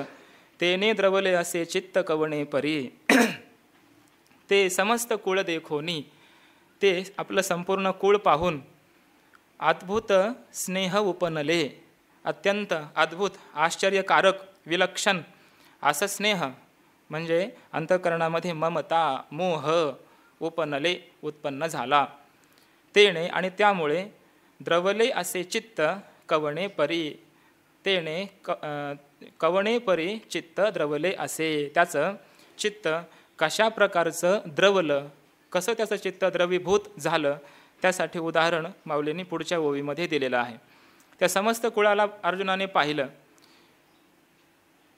तेने द्रवले असे चित्त कवणे परी. ते समस्त कुळ देखोनी, ते आपलं संपूर्ण कुळ पाहून अद्भुत स्नेह उपनले, अत्यंत अद्भुत आश्चर्यकारक विलक्षण असं स्नेह म्हणजे अंतःकरणामध्ये ममता मोह उपनले उत्पन्न झाला. तेने आणि त्यामुळे द्रवले असे चित्त कवणे परी, तेने कवणे परी चित्त द्रवले असे. त्याचं चित्त कशा प्रकारचं द्रवलं, कसं त्याचं चित्त द्रवीभूत झालं, त्यासाठी उदाहरण माऊलींनी पुढच्या ओवीमध्ये दिलेलं आहे. त्या समस्त कुळाला अर्जुनाने पाहिलं.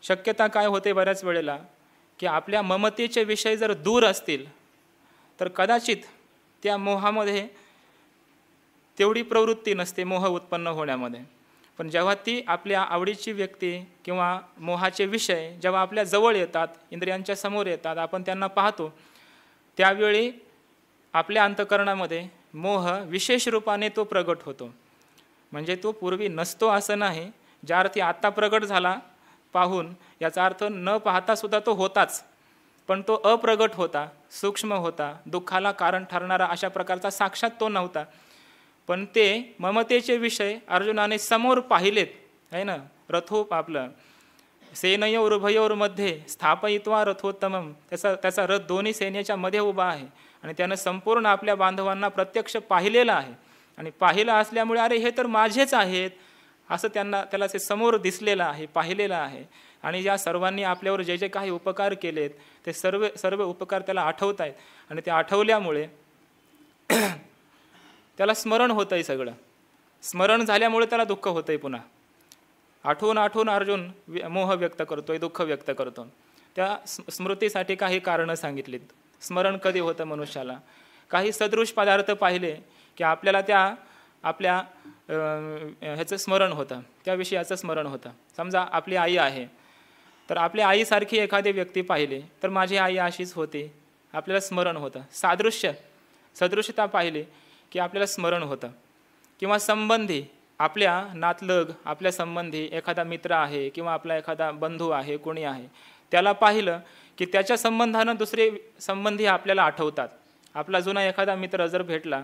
शक्यता काय होते बऱ्याच वेळेला की आपल्या ममतेचे विषय जर दूर असतील तर कदाचित त्या मोहामध्ये तेवढी प्रवृत्ती नसते मोह उत्पन्न होण्यामध्ये. पण जेव्हा ती आपल्या आवडीची व्यक्ती किंवा मोहाचे विषय जेव्हा आपल्या जवळ येतात, इंद्रियांच्या समोर येतात, आपण त्यांना पाहतो, त्यावेळी आपल्या अंतःकरणामध्ये मोह विशेष रूपाने तो प्रगट होतो. म्हणजे तो पूर्वी नसतो असं नाही. ज्या अर्थी आत्ता प्रगट झाला पाहून, याचा अर्थ न पाहता सुद्धा तो होताच, पण तो अप्रगट होता, सूक्ष्म होता, दुःखाला कारण ठरणारा अशा प्रकारचा साक्षात तो नव्हता. पण ते ममतेचे विषय अर्जुनाने समोर पाहिलेत, आहे ना. आपलं सेनयोर उभयोर मध्ये स्थापयित्वा रथोत्तमम, त्याचा रथ दोन्ही सेनेच्या मध्ये उभा आहे आणि त्यानं संपूर्ण आपल्या बांधवांना प्रत्यक्ष पाहिलेलं आहे. आणि पाहिलं असल्यामुळे अरे हे तर माझेच आहेत असं त्याला ते समोर दिसलेलं आहे, पाहिलेलं आहे. आणि या सर्वांनी आपल्यावर जे जे काही उपकार केलेत ते सर्व उपकार त्याला आठवत आहेत. आणि ते आठवल्यामुळे त्याला स्मरण होतंय. सगळं स्मरण झाल्यामुळे त्याला दुःख होतंय. पुन्हा आठवून अर्जुन मोह व्यक्त करतोय, दुःख व्यक्त करतो. त्या स्मृतीसाठी काही कारणं सांगितलीत. स्मरण कधी होतं मनुष्याला? काही सदृश पदार्थ पाहिले की आपल्याला आपल्या ह्याचं स्मरण होतं, त्या विषयाचं स्मरण होतं. समजा आपली आई आहे तर आपल्या आईसारखी एखादी व्यक्ती पाहिली तर माझी आई अशीच होती, आपल्याला स्मरण होतं. सदृश्यता पाहिली की आपल्याला स्मरण होतं. किंवा संबंधी, आपल्या नातलग, आपल्या संबंधी एखादा मित्र आहे किंवा आपला एखादा बंधू आहे, कोणी आहे, त्याला पाहिलं की त्याच्या संबंधानं दुसरे संबंधी आपल्याला आठवतात. आपला जुना एखादा मित्र जर भेटला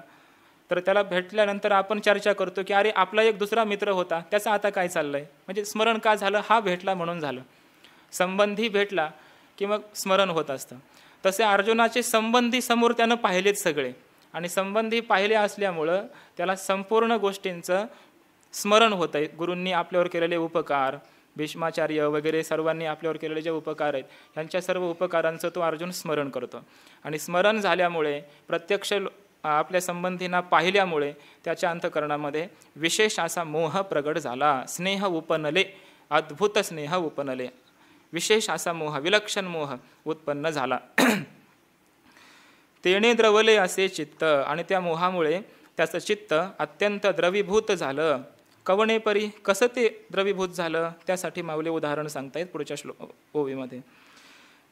तर त्याला भेटल्यानंतर आपण चर्चा करतो की अरे आपला एक दुसरा मित्र होता, त्याचं आता काय चाललंय. म्हणजे स्मरण का झालं? हा भेटला म्हणून झालं. संबंधी भेटला की मग स्मरण होत असतं. तसे अर्जुनाचे संबंधी समोर त्यानं पाहिलेत सगळे, आणि संबंधी पाहिले असल्यामुळं त्याला संपूर्ण गोष्टींचं स्मरण होतं आहे. गुरूंनी आपल्यावर केलेले उपकार, भीष्माचार्य वगैरे सर्वांनी आपल्यावर केलेले जे उपकार आहेत यांच्या सर्व उपकारांचं तो अर्जुन स्मरण करतो. आणि स्मरण झाल्यामुळे प्रत्यक्ष आपल्या संबंधींना पाहिल्यामुळे त्याच्या अंतःकरणामध्ये विशेष असा मोह प्रगट झाला. स्नेह उपनले, अद्भुत स्नेह उपनले, विशेष असा मोह, विलक्षण मोह उत्पन्न झाला. तेने द्रवले असे चित्त, आणि त्या मोहामुळे त्याचं चित्त अत्यंत द्रवीभूत झालं. कवणेपरी, कसं ते द्रवीभूत झालं त्यासाठी माऊली उदाहरण सांगतायत पुढच्या ओवीमध्ये.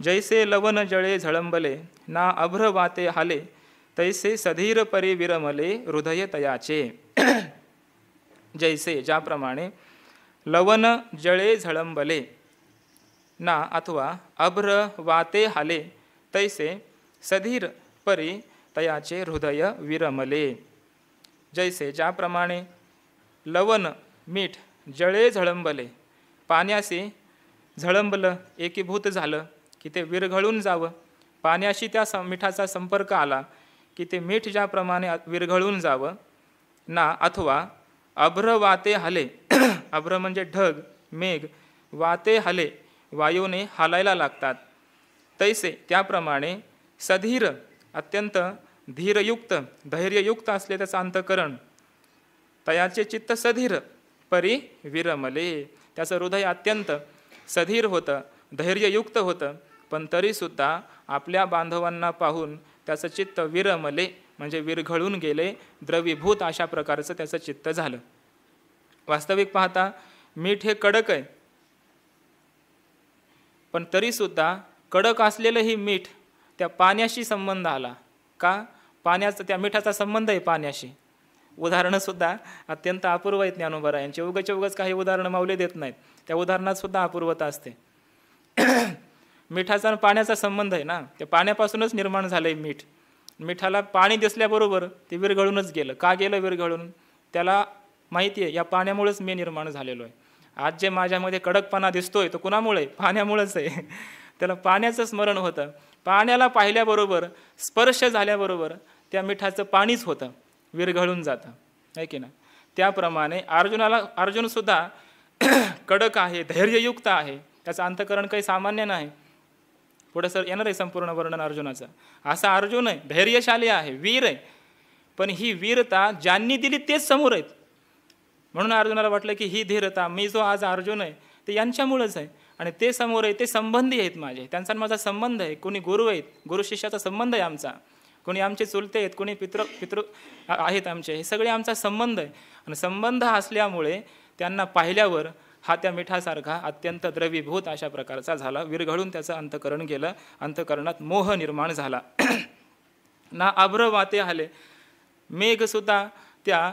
जैसे लवन जळे झळंबले ना अभ्र वाते हाले तैसे सधीर परी विरमले हृदय तयाचे. जैसे ज्याप्रमाणे लवन जळे झळंबले ना अथवा अभ्र वाते हाले तैसे सधीर परी तयाचे हृदय विरमले. जैसे ज्याप्रमाणे लवन मीठ जळे झळंबले पाण्याशी झळंबलं एकीभूत झालं की ते विरघळून जावं. पाण्याशी त्या मिठाचा संपर्क आला की ते मीठ ज्याप्रमाणे विरघळून जावं ना अथवा अभ्र वाते हाले अभ्र म्हणजे ढग मेघ वाते हाले वायूने हालायला लागतात तैसे त्याप्रमाणे सधीर अत्यंत धीरयुक्त धैर्ययुक्त असले त्याचं अंतकरण तयाचे चित्त सधीर परी विरमले. त्याचं हृदय अत्यंत सधीर होतं धैर्ययुक्त होतं पण तरीसुद्धा आपल्या बांधवांना पाहून त्याचं चित्त विरमले म्हणजे विरघळून गेले द्रवीभूत अशा प्रकारचं त्याचं चित्त झालं. वास्तविक पाहता मीठ हे कडक आहे पण तरीसुद्धा कडक असलेलं ही मीठ त्या पाण्याशी संबंध आला का पाण्याचा त्या मिठाचा संबंध आहे पाण्याशी. उदाहरणंसुद्धा अत्यंत अपूर्व आहेत ज्ञानोबा यांचे. उगाच काही उदाहरणं माऊली देत नाहीत. त्या उदाहरणात सुद्धा अपूर्वता असते. मिठाचा पाण्याचा संबंध आहे ना त्या पाण्यापासूनच निर्माण झालंय मीठ. मिठाला पाणी दिसल्याबरोबर ते विरघळूनच गेलं. का गेलं विरघळून त्याला माहिती आहे या पाण्यामुळेच मी निर्माण झालेलो आहे. आज जे माझ्यामध्ये कडकपणा दिसतोय तो कुणामुळे कुणामुळेच आहे. त्याला पाण्याचं स्मरण होतं. पाण्याला पाहिल्याबरोबर स्पर्श झाल्याबरोबर त्या मिठाचं पाणीच होतं विरघळून जातं आहे की ना. त्याप्रमाणे अर्जुनसुद्धा कडक आहे धैर्ययुक्त आहे. त्याचं अंतकरण काही सामान्य नाही. पुढे सर येणार आहे संपूर्ण वर्णन अर्जुनाचं. असा अर्जुन आहे धैर्यशाली आहे वीर आहे पण ही वीरता ज्यांनी दिली तेच समोर आहेत. म्हणून अर्जुनाला वाटलं की ही धीरता मी जो आज अर्जुन आहे ते यांच्यामुळेच आहे आणि ते समोर आहे ते संबंधी आहेत माझे. त्यांचा माझा संबंध आहे. कोणी गुरु आहेत गुरु शिष्याचा संबंध आहे आमचा. कोणी आमचे चुलते आहेत कोणी पितृ आहेत आमचे. हे सगळे आमचा संबंध आहे आणि संबंध असल्यामुळे त्यांना पाहिल्यावर हा त्या मिठासारखा अत्यंत द्रवीभूत अशा प्रकारचा झाला. विरघळून त्याचं अंतकरण गेलं. अंतकरणात मोह निर्माण झाला. ना अभ्र वाते हाले मेघसुद्धा त्या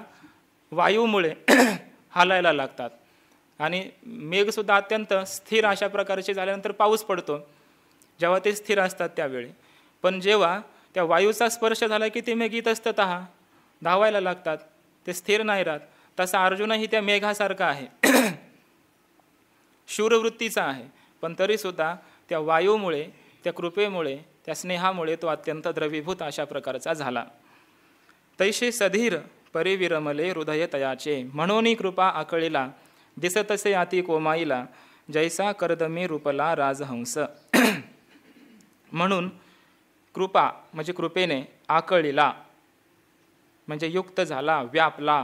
वायूमुळे हालायला लागतात आणि मेघसुद्धा अत्यंत स्थिर अशा प्रकारचे झाल्यानंतर पाऊस पडतो जेव्हा ते स्थिर असतात त्यावेळी. पण जेव्हा त्या वायूचा स्पर्श झाला की ते मेघ इतस्ततः धावायला लागतात. ते स्थिर नाही राहत. तसा अर्जुनही त्या मेघासारखा आहे शूरवृत्तीचा आहे पण तरीसुद्धा त्या वायूमुळे त्या कृपेमुळे त्या स्नेहामुळे तो अत्यंत द्रवीभूत अशा प्रकारचा झाला. तैसे सधीर परिविरमले हृदय तयाचे म्हणून कृपा आकळीला दिसतसे आती कोमाईला जैसा कर्दमी रूपला राजहंस. म्हणून कृपा म्हणजे कृपेने आकळीला म्हणजे युक्त झाला व्यापला.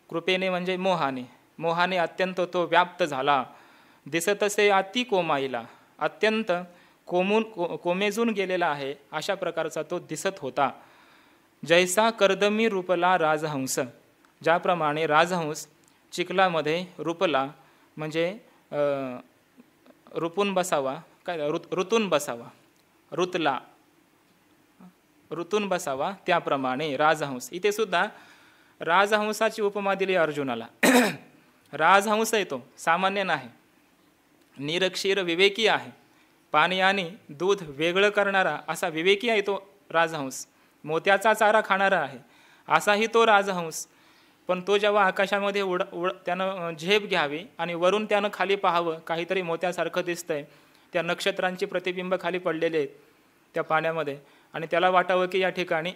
कृपेने म्हणजे मोहाने अत्यंत तो व्याप्त झाला. दिसतसे अति कोमाईला अत्यंत कोमेजून गेलेला आहे अशा प्रकारचा तो दिसत होता. जैसा कर्दमी रूपला राजहंस ज्याप्रमाणे राजहंस चिखलामध्ये रूपला म्हणजे रुपून बसावा ऋतून बसावा ऋतून बसावा त्याप्रमाणे राजहंस. इथे सुद्धा राजहंसाची उपमा दिली अर्जुनाला. राजहंस आहे तो सामान्य नाही. निरक्षीर विवेकी आहे. पाणी आणि दूध वेगळं करणारा असा विवेकी आहे तो राजहंस. मोत्याचा चारा खाणारा आहे असाही तो राजहंस. पण तो जेव्हा आकाशामध्ये त्यानं झेप घ्यावी आणि वरून त्यानं खाली पाहावं काहीतरी मोत्यासारखं दिसतंय. त्या नक्षत्रांची प्रतिबिंब खाली पडलेले आहेत त्या पाण्यामध्ये आणि त्याला वाटावं की या ठिकाणी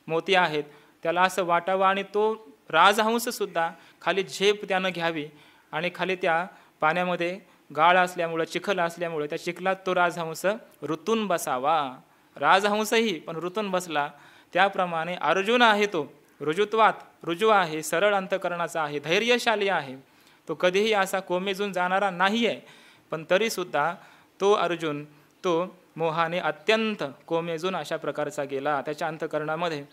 मोती आहेत. त्याला असं वाटावं आणि तो राजहंससुद्धा खाली झेप त्यानं घ्यावी आणि खाली त्या पाण्यामध्ये गाळ असल्यामुळं चिखल असल्यामुळे त्या चिखलात तो राजहंस ऋतून बसावा. राजहंसही पण ऋतून बसला. त्याप्रमाणे अर्जुन आहे तो ऋजुत्वात ऋजू आहे सरळ अंतकरणाचा आहे धैर्यशाली आहे. तो कधीही असा कोमेजून जाणारा नाही आहे पण तरीसुद्धा तो अर्जुन तो मोहाने अत्यंत कोमेजून अशा प्रकारचा गेला. त्याच्या अंतकरणामध्ये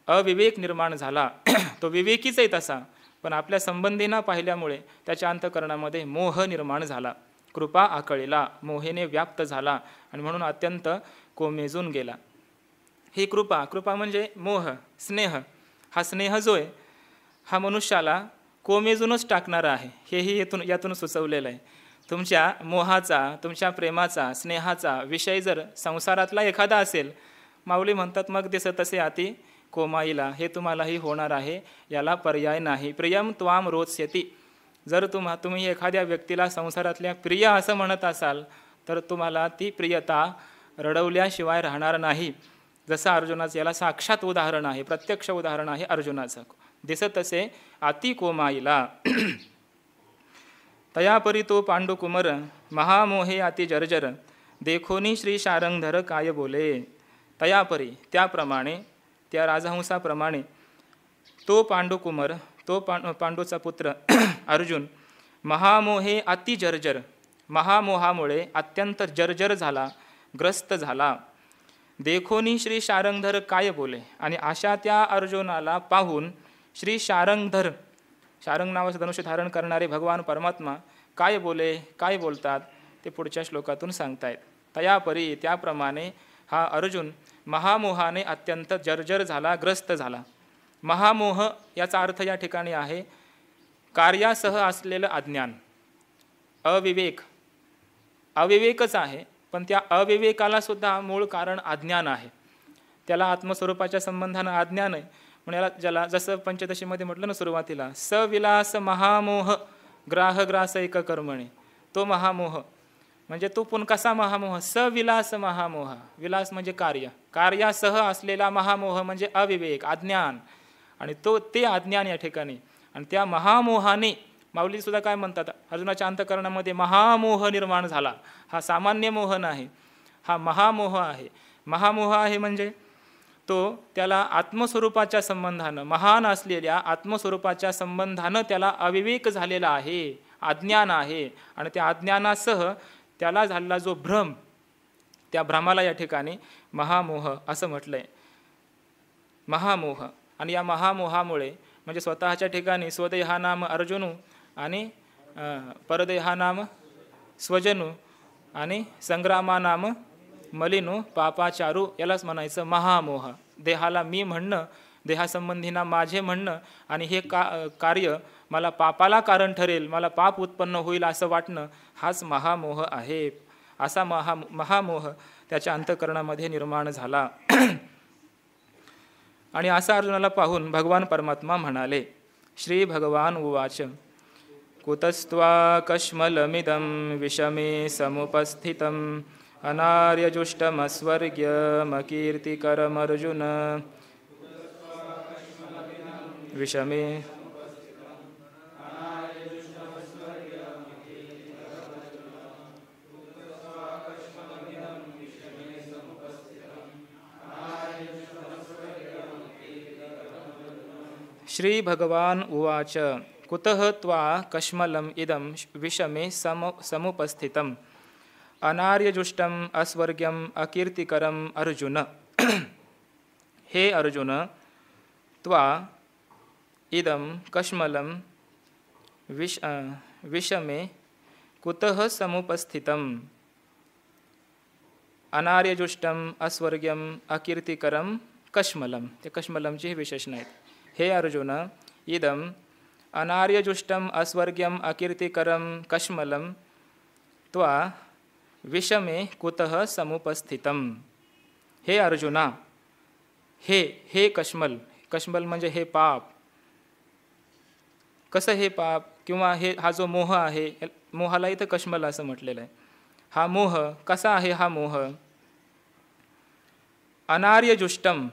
अविवेक निर्माण झाला. तो विवेकीच आहे तसा पण आपल्या संबंधींना पाहिल्यामुळे त्याच्या अंतकरणामध्ये मोह निर्माण झाला. कृपा आकळिला, मोहेने व्याप्त झाला आणि म्हणून अत्यंत कोमेजून गेला. ही कृपा म्हणजे मोह, स्नेह. हा स्नेह जो आहे हा मनुष्याला कोमेजूनच टाकणारा आहे, हेही यातून सुचवलेलं आहे. तुमच्या मोहाचा, तुमच्या प्रेमाचा, स्नेहाचा विषय जर संसारातला एखादा असेल, माऊली म्हणतात मग दिसत तसे अति कोमाईला, हे तुम्हालाही होणार आहे, याला पर्याय नाही. प्रियम त्वाम रोचयति. जर तुम्ही एखाद्या व्यक्तीला संसारातल्या प्रिय असं म्हणत असाल तर तुम्हाला ती प्रियता रडवल्याशिवाय राहणार नाही. जसं अर्जुनाचं याला साक्षात उदाहरण आहे, प्रत्यक्ष उदाहरण आहे अर्जुनाचं. दिसत असे अति कोमाईला. तयापरी तो पांडुकुमर, महामोहे अति जर्जर, देखोनी श्री शारंगधर काय बोले. तयापरी त्याप्रमाणे, त्या राजहंसाप्रमाणे, तो पांडुकुमर, तो पांडूचा पुत्र अर्जुन, महामोहे अति जर्जर, महामोहामुळे अत्यंत जर्जर झाला, ग्रस्त झाला. देखोनी श्री शारंगधर काय बोले. आणि अशा त्या अर्जुनाला पाहून श्री शारंगधर, शारंग नावाचं धनुष्य धारण करणारे भगवान परमात्मा काय बोले, काय बोलतात ते पुढच्या श्लोकातून सांगतायत. तयापरी त्याप्रमाणे हा अर्जुन महामोहाने अत्यंत जर्जर झाला, ग्रस्त झाला. महामोह याचा अर्थ या ठिकाणी आहे कार्यासह असलेलं अज्ञान, अविवेक. अविवेकच आहे, पण त्या अविवेकाला सुद्धा मूळ कारण अज्ञान आहे. त्याला आत्मस्वरूपाच्या संबंधानं अज्ञान आहे. म्हणून ज्याला जसं पंचदशीमध्ये म्हटलं ना सुरुवातीला, सविलास महामोह ग्राहग्रास एक कर्मणे, तो महामोह म्हणजे तो पण कसा महामोह, सविलास महामोह. विलास म्हणजे कार्य, कार्यासह असलेला महामोह म्हणजे अविवेक, अज्ञान. आणि ते अज्ञान या ठिकाणी, आणि त्या महामोहाने माऊली सुद्धा काय म्हणतात, अर्जुनाच्या अंतःकरणामध्ये महामोह निर्माण झाला. हा सामान्य मोह नाही, हा महामोह आहे. महामोह आहे म्हणजे तो त्याला आत्मस्वरूपाच्या संबंधानं, महान असलेल्या आत्मस्वरूपाच्या संबंधानं त्याला अविवेक झालेला आहे, अज्ञान आहे. आणि त्या अज्ञानासह त्याला झालेला जो भ्रम, त्या भ्रमाला या ठिकाणी महामोह असं म्हटलं आहे. महामोह. आणि या महामोहामुळे म्हणजे स्वतःच्या ठिकाणी स्वदेहानाम अर्जुनू आणि परदेहानाम स्वजनू आणि संग्रामानाम मलिनू पापाचारू, यालाच म्हणायचं महामोह. देहाला मी म्हणणं, देहासंबंधीना माझे म्हणणं, आणि हे कार्य मला पापाला कारण ठरेल, मला पाप उत्पन्न होईल असं वाटणं, हाच महामोह आहे. असा महामोह त्याच्या अंतःकरणामध्ये निर्माण झाला. आणि असा अर्जुनाला पाहून भगवान परमात्मा म्हणाले. श्री भगवान उवाच. कुतस्त्वा कश्मलमिदं विषमे समुपस्थितम् अनार्यजुष्टमस्वर्ग्यमकीर्तिकरमर्जुन. विषमे श्री भगवान उवाच. कुतः त्वा कश्मलम इदं विषमे समुपस्थितम् अनार्यजुष्टम अस्वर्ग्यम अकीर्तिकरम अर्जुन. हे अर्जुन, त्वा इदं कश्मलम विषमे कुतः समुपस्थितम् अनार्यजुष्टम अस्वर्ग्यम अकीर्तिकरम कश्मलम. ते कश्मलमचे हे विशेषण आहेत. हे अर्जुन, इदं अनार्यजुष्टम अस्वर्ग्यम अकीर्तिकरम कश्मलम त्वा विषमे कुतः समुपस्थितम. हे अर्जुना, हे कश्मल. कश्मल म्हणजे हे पाप. कसं हे पाप किंवा हा जो मोह आहे, मोहाला इथं कश्मल असं म्हटलेलं आहे. हा मोह कसा आहे? हा मोह अनार्यजुष्टम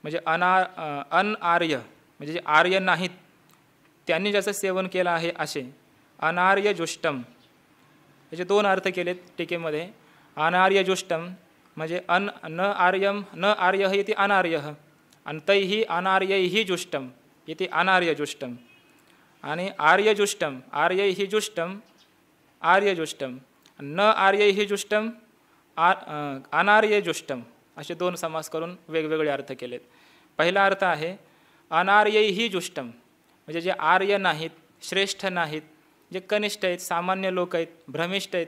म्हणजे अनआर्य म्हणजे जे आर्य नाहीत त्यांनी ज्याचं सेवन केलं आहे असे. अनार्यजुष्टम याचे दोन अर्थ केलेत टीकेमध्ये. अनार्यजुष्टम म्हणजे न आर्यम न आर्य इति अनार्य, आणि तैहि अनार्यैहि जुष्टम इति अनार्यजुष्टम. आणि आर्यजुष्टम आर्यैहि जुष्टम आर्यजुष्टम, न आर्यैहि जुष्टम अनार्यजुष्टम, असे दोन समास करून वेगवेगळे अर्थ केलेत. पहिला अर्थ आहे अनार्यैहि जुष्टम म्हणजे जे आर्य नाहीत, श्रेष्ठ नाहीत, जे कनिष्ठ आहेत, सामान्य लोक आहेत, भ्रमिष्ठ आहेत,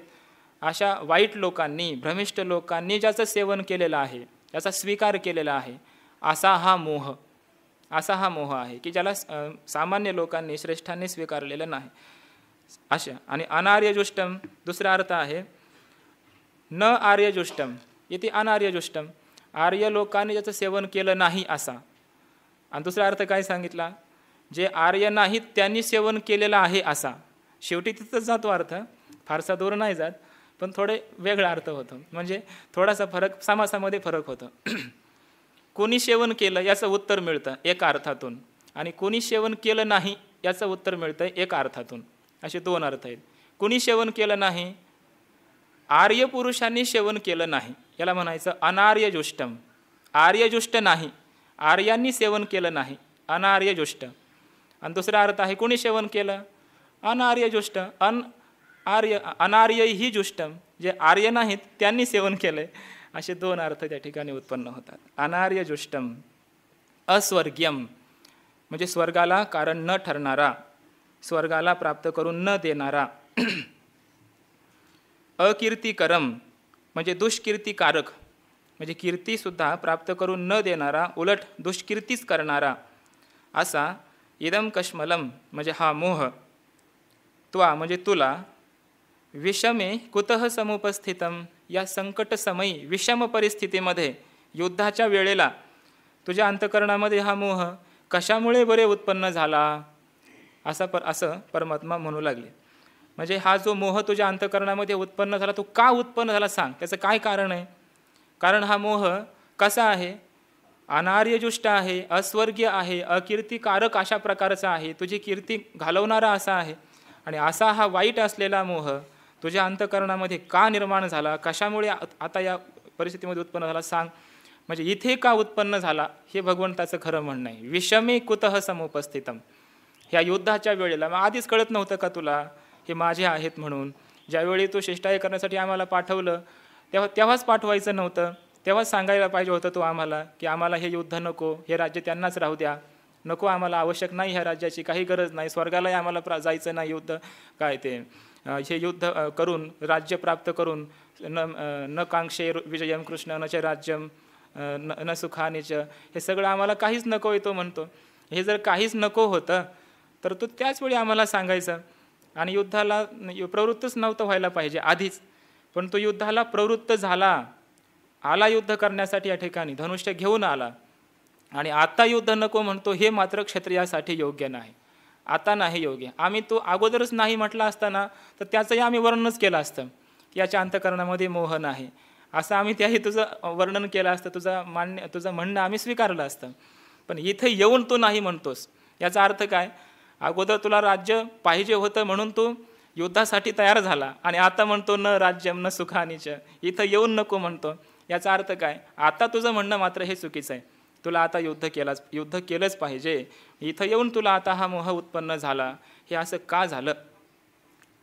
अशा वाईट लोकांनी, भ्रमिष्ठ लोकांनी ज्याचं सेवन केलेलं आहे, त्याचा स्वीकार केलेला आहे, असा हा मोह आहे की ज्याला सामान्य लोकांनी, श्रेष्ठांनी स्वीकारलेलं नाही अशा. आणि अनार्यजुष्टम दुसरा अर्थ आहे न आर्यजुष्टम, येथे अनार्यजुष्टम, आर्य लोकांनी ज्याचं सेवन केलं नाही असा. आणि दुसरा अर्थ काय सांगितला, जे आर्य नाहीत त्यांनी सेवन केलेलं आहे असा. शेवटी तिथंच जातो अर्थ, फारसा दूर नाही जात, पण थोडे वेगळा अर्थ होतो, म्हणजे थोडासा फरक, समासामध्ये फरक होतो. कोणी सेवन केलं याचं उत्तर मिळतं एका अर्थातून, आणि कोणी सेवन केलं नाही याचं उत्तर मिळतं एका अर्थातून. असे दोन अर्थ आहेत. कुणी सेवन केलं नाही, आर्य पुरुषांनी सेवन केलं नाही, याला म्हणायचं अनार्यजुष्टम. आर्यजुष्ट नाही, आर्यांनी सेवन केलं नाही, अनार्यजुष्ट. आणि दुसरा अर्थ आहे कुणी सेवन केलं, अनार्यजुष्ट. अनार्यही जुष्टम, जे आर्य नाहीत त्यांनी सेवन केलंय. असे दोन अर्थ त्या ठिकाणी उत्पन्न होतात. अनार्यजुष्टम, अस्वर्गीयम म्हणजे स्वर्गाला कारण न ठरणारा, स्वर्गाला प्राप्त करून न देणारा. अकीर्तिकरम म्हणजे दुष्कीर्तिकारक, म्हणजे कीर्तीसुद्धा प्राप्त करून न देणारा, उलट दुष्कीर्तीच करणारा असा. इदम कश्मलम म्हणजे हा मोह, त्वा म्हणजे तुला, विषमे कुतः समुपस्थितम या संकटसमयी, विषम परिस्थितीमध्ये, युद्धाच्या वेळेला तुझ्या अंतकरणामध्ये हा मोह कशामुळे बरे उत्पन्न झाला, असं परमात्मा म्हणू लागले. म्हणजे हा जो मोह तुझ्या अंतकरणामध्ये उत्पन्न झाला, तो का उत्पन्न झाला सांग, त्याचं काय कारण आहे. कारण हा मोह कसा आहे, अनार्यजुष्ट आहे, अस्वर्गीय आहे, अकीर्तिकारक अशा प्रकारचा आहे, तुझी कीर्ती घालवणारा असा आहे. आणि असा हा वाईट असलेला मोह तुझ्या अंतकरणामध्ये का निर्माण झाला, कशामुळे आता या परिस्थितीमध्ये उत्पन्न झाला सांग. म्हणजे इथे का उत्पन्न झाला हे भगवंताचं खरं म्हणणं आहे. विषमे कुतः समुपस्थितम, ह्या युद्धाच्या वेळेला. मग आधीच कळत नव्हतं का तुला हे माझे आहेत म्हणून. ज्यावेळी तू शिष्टाई करण्यासाठी आम्हाला पाठवलं तेव्हाच पाठवायचं नव्हतं, तेव्हाच सांगायला पाहिजे होतं तू आम्हाला की आम्हाला हे युद्ध नको, हे राज्य त्यांनाच राहू द्या, नको आम्हाला, आवश्यक नाही ह्या राज्याची, काही गरज नाही, स्वर्गालाही आम्हाला जायचं नाही, युद्ध काय ते हे युद्ध करून राज्य प्राप्त करून न कांक्षे विजयम कृष्ण न च राज्यम न सुखानिच, हे सगळं आम्हाला काहीच नको आहे तो म्हणतो. हे जर काहीच नको होतं तर तो त्याचवेळी आम्हाला सांगायचं. आणि युद्धाला प्रवृत्तच नव्हतं व्हायला पाहिजे आधीच, पण तो युद्धाला प्रवृत्त झाला, आला युद्ध करण्यासाठी, या ठिकाणी धनुष्य घेऊन आला. आणि आता युद्ध नको म्हणतो, हे मात्र क्षत्रियासाठी योग्य नाही, आता नाही योग्य. आम्ही तो अगोदरच नाही म्हटला असताना तर त्याचंही आम्ही वर्णनच केलं असतं की याच्या अंतकरणामध्ये मोह नाही, असं आम्ही त्याही तुझं वर्णन केलं असतं, तुझं म्हणणं आम्ही स्वीकारलं असतं. पण इथे येऊन तू नाही म्हणतोस, याचा अर्थ काय, अगोदर तुला राज्य पाहिजे होतं म्हणून तू युद्धासाठी तयार झाला, आणि आता म्हणतो न राज्यम न सुखानीच, इथं येऊन नको म्हणतो. याचा अर्थ काय, आता तुझं म्हणणं मात्र हे चुकीचं आहे, तुला आता युद्ध केलंच पाहिजे, इथं येऊन तुला आता हा मोह उत्पन्न झाला. हे असं का झालं.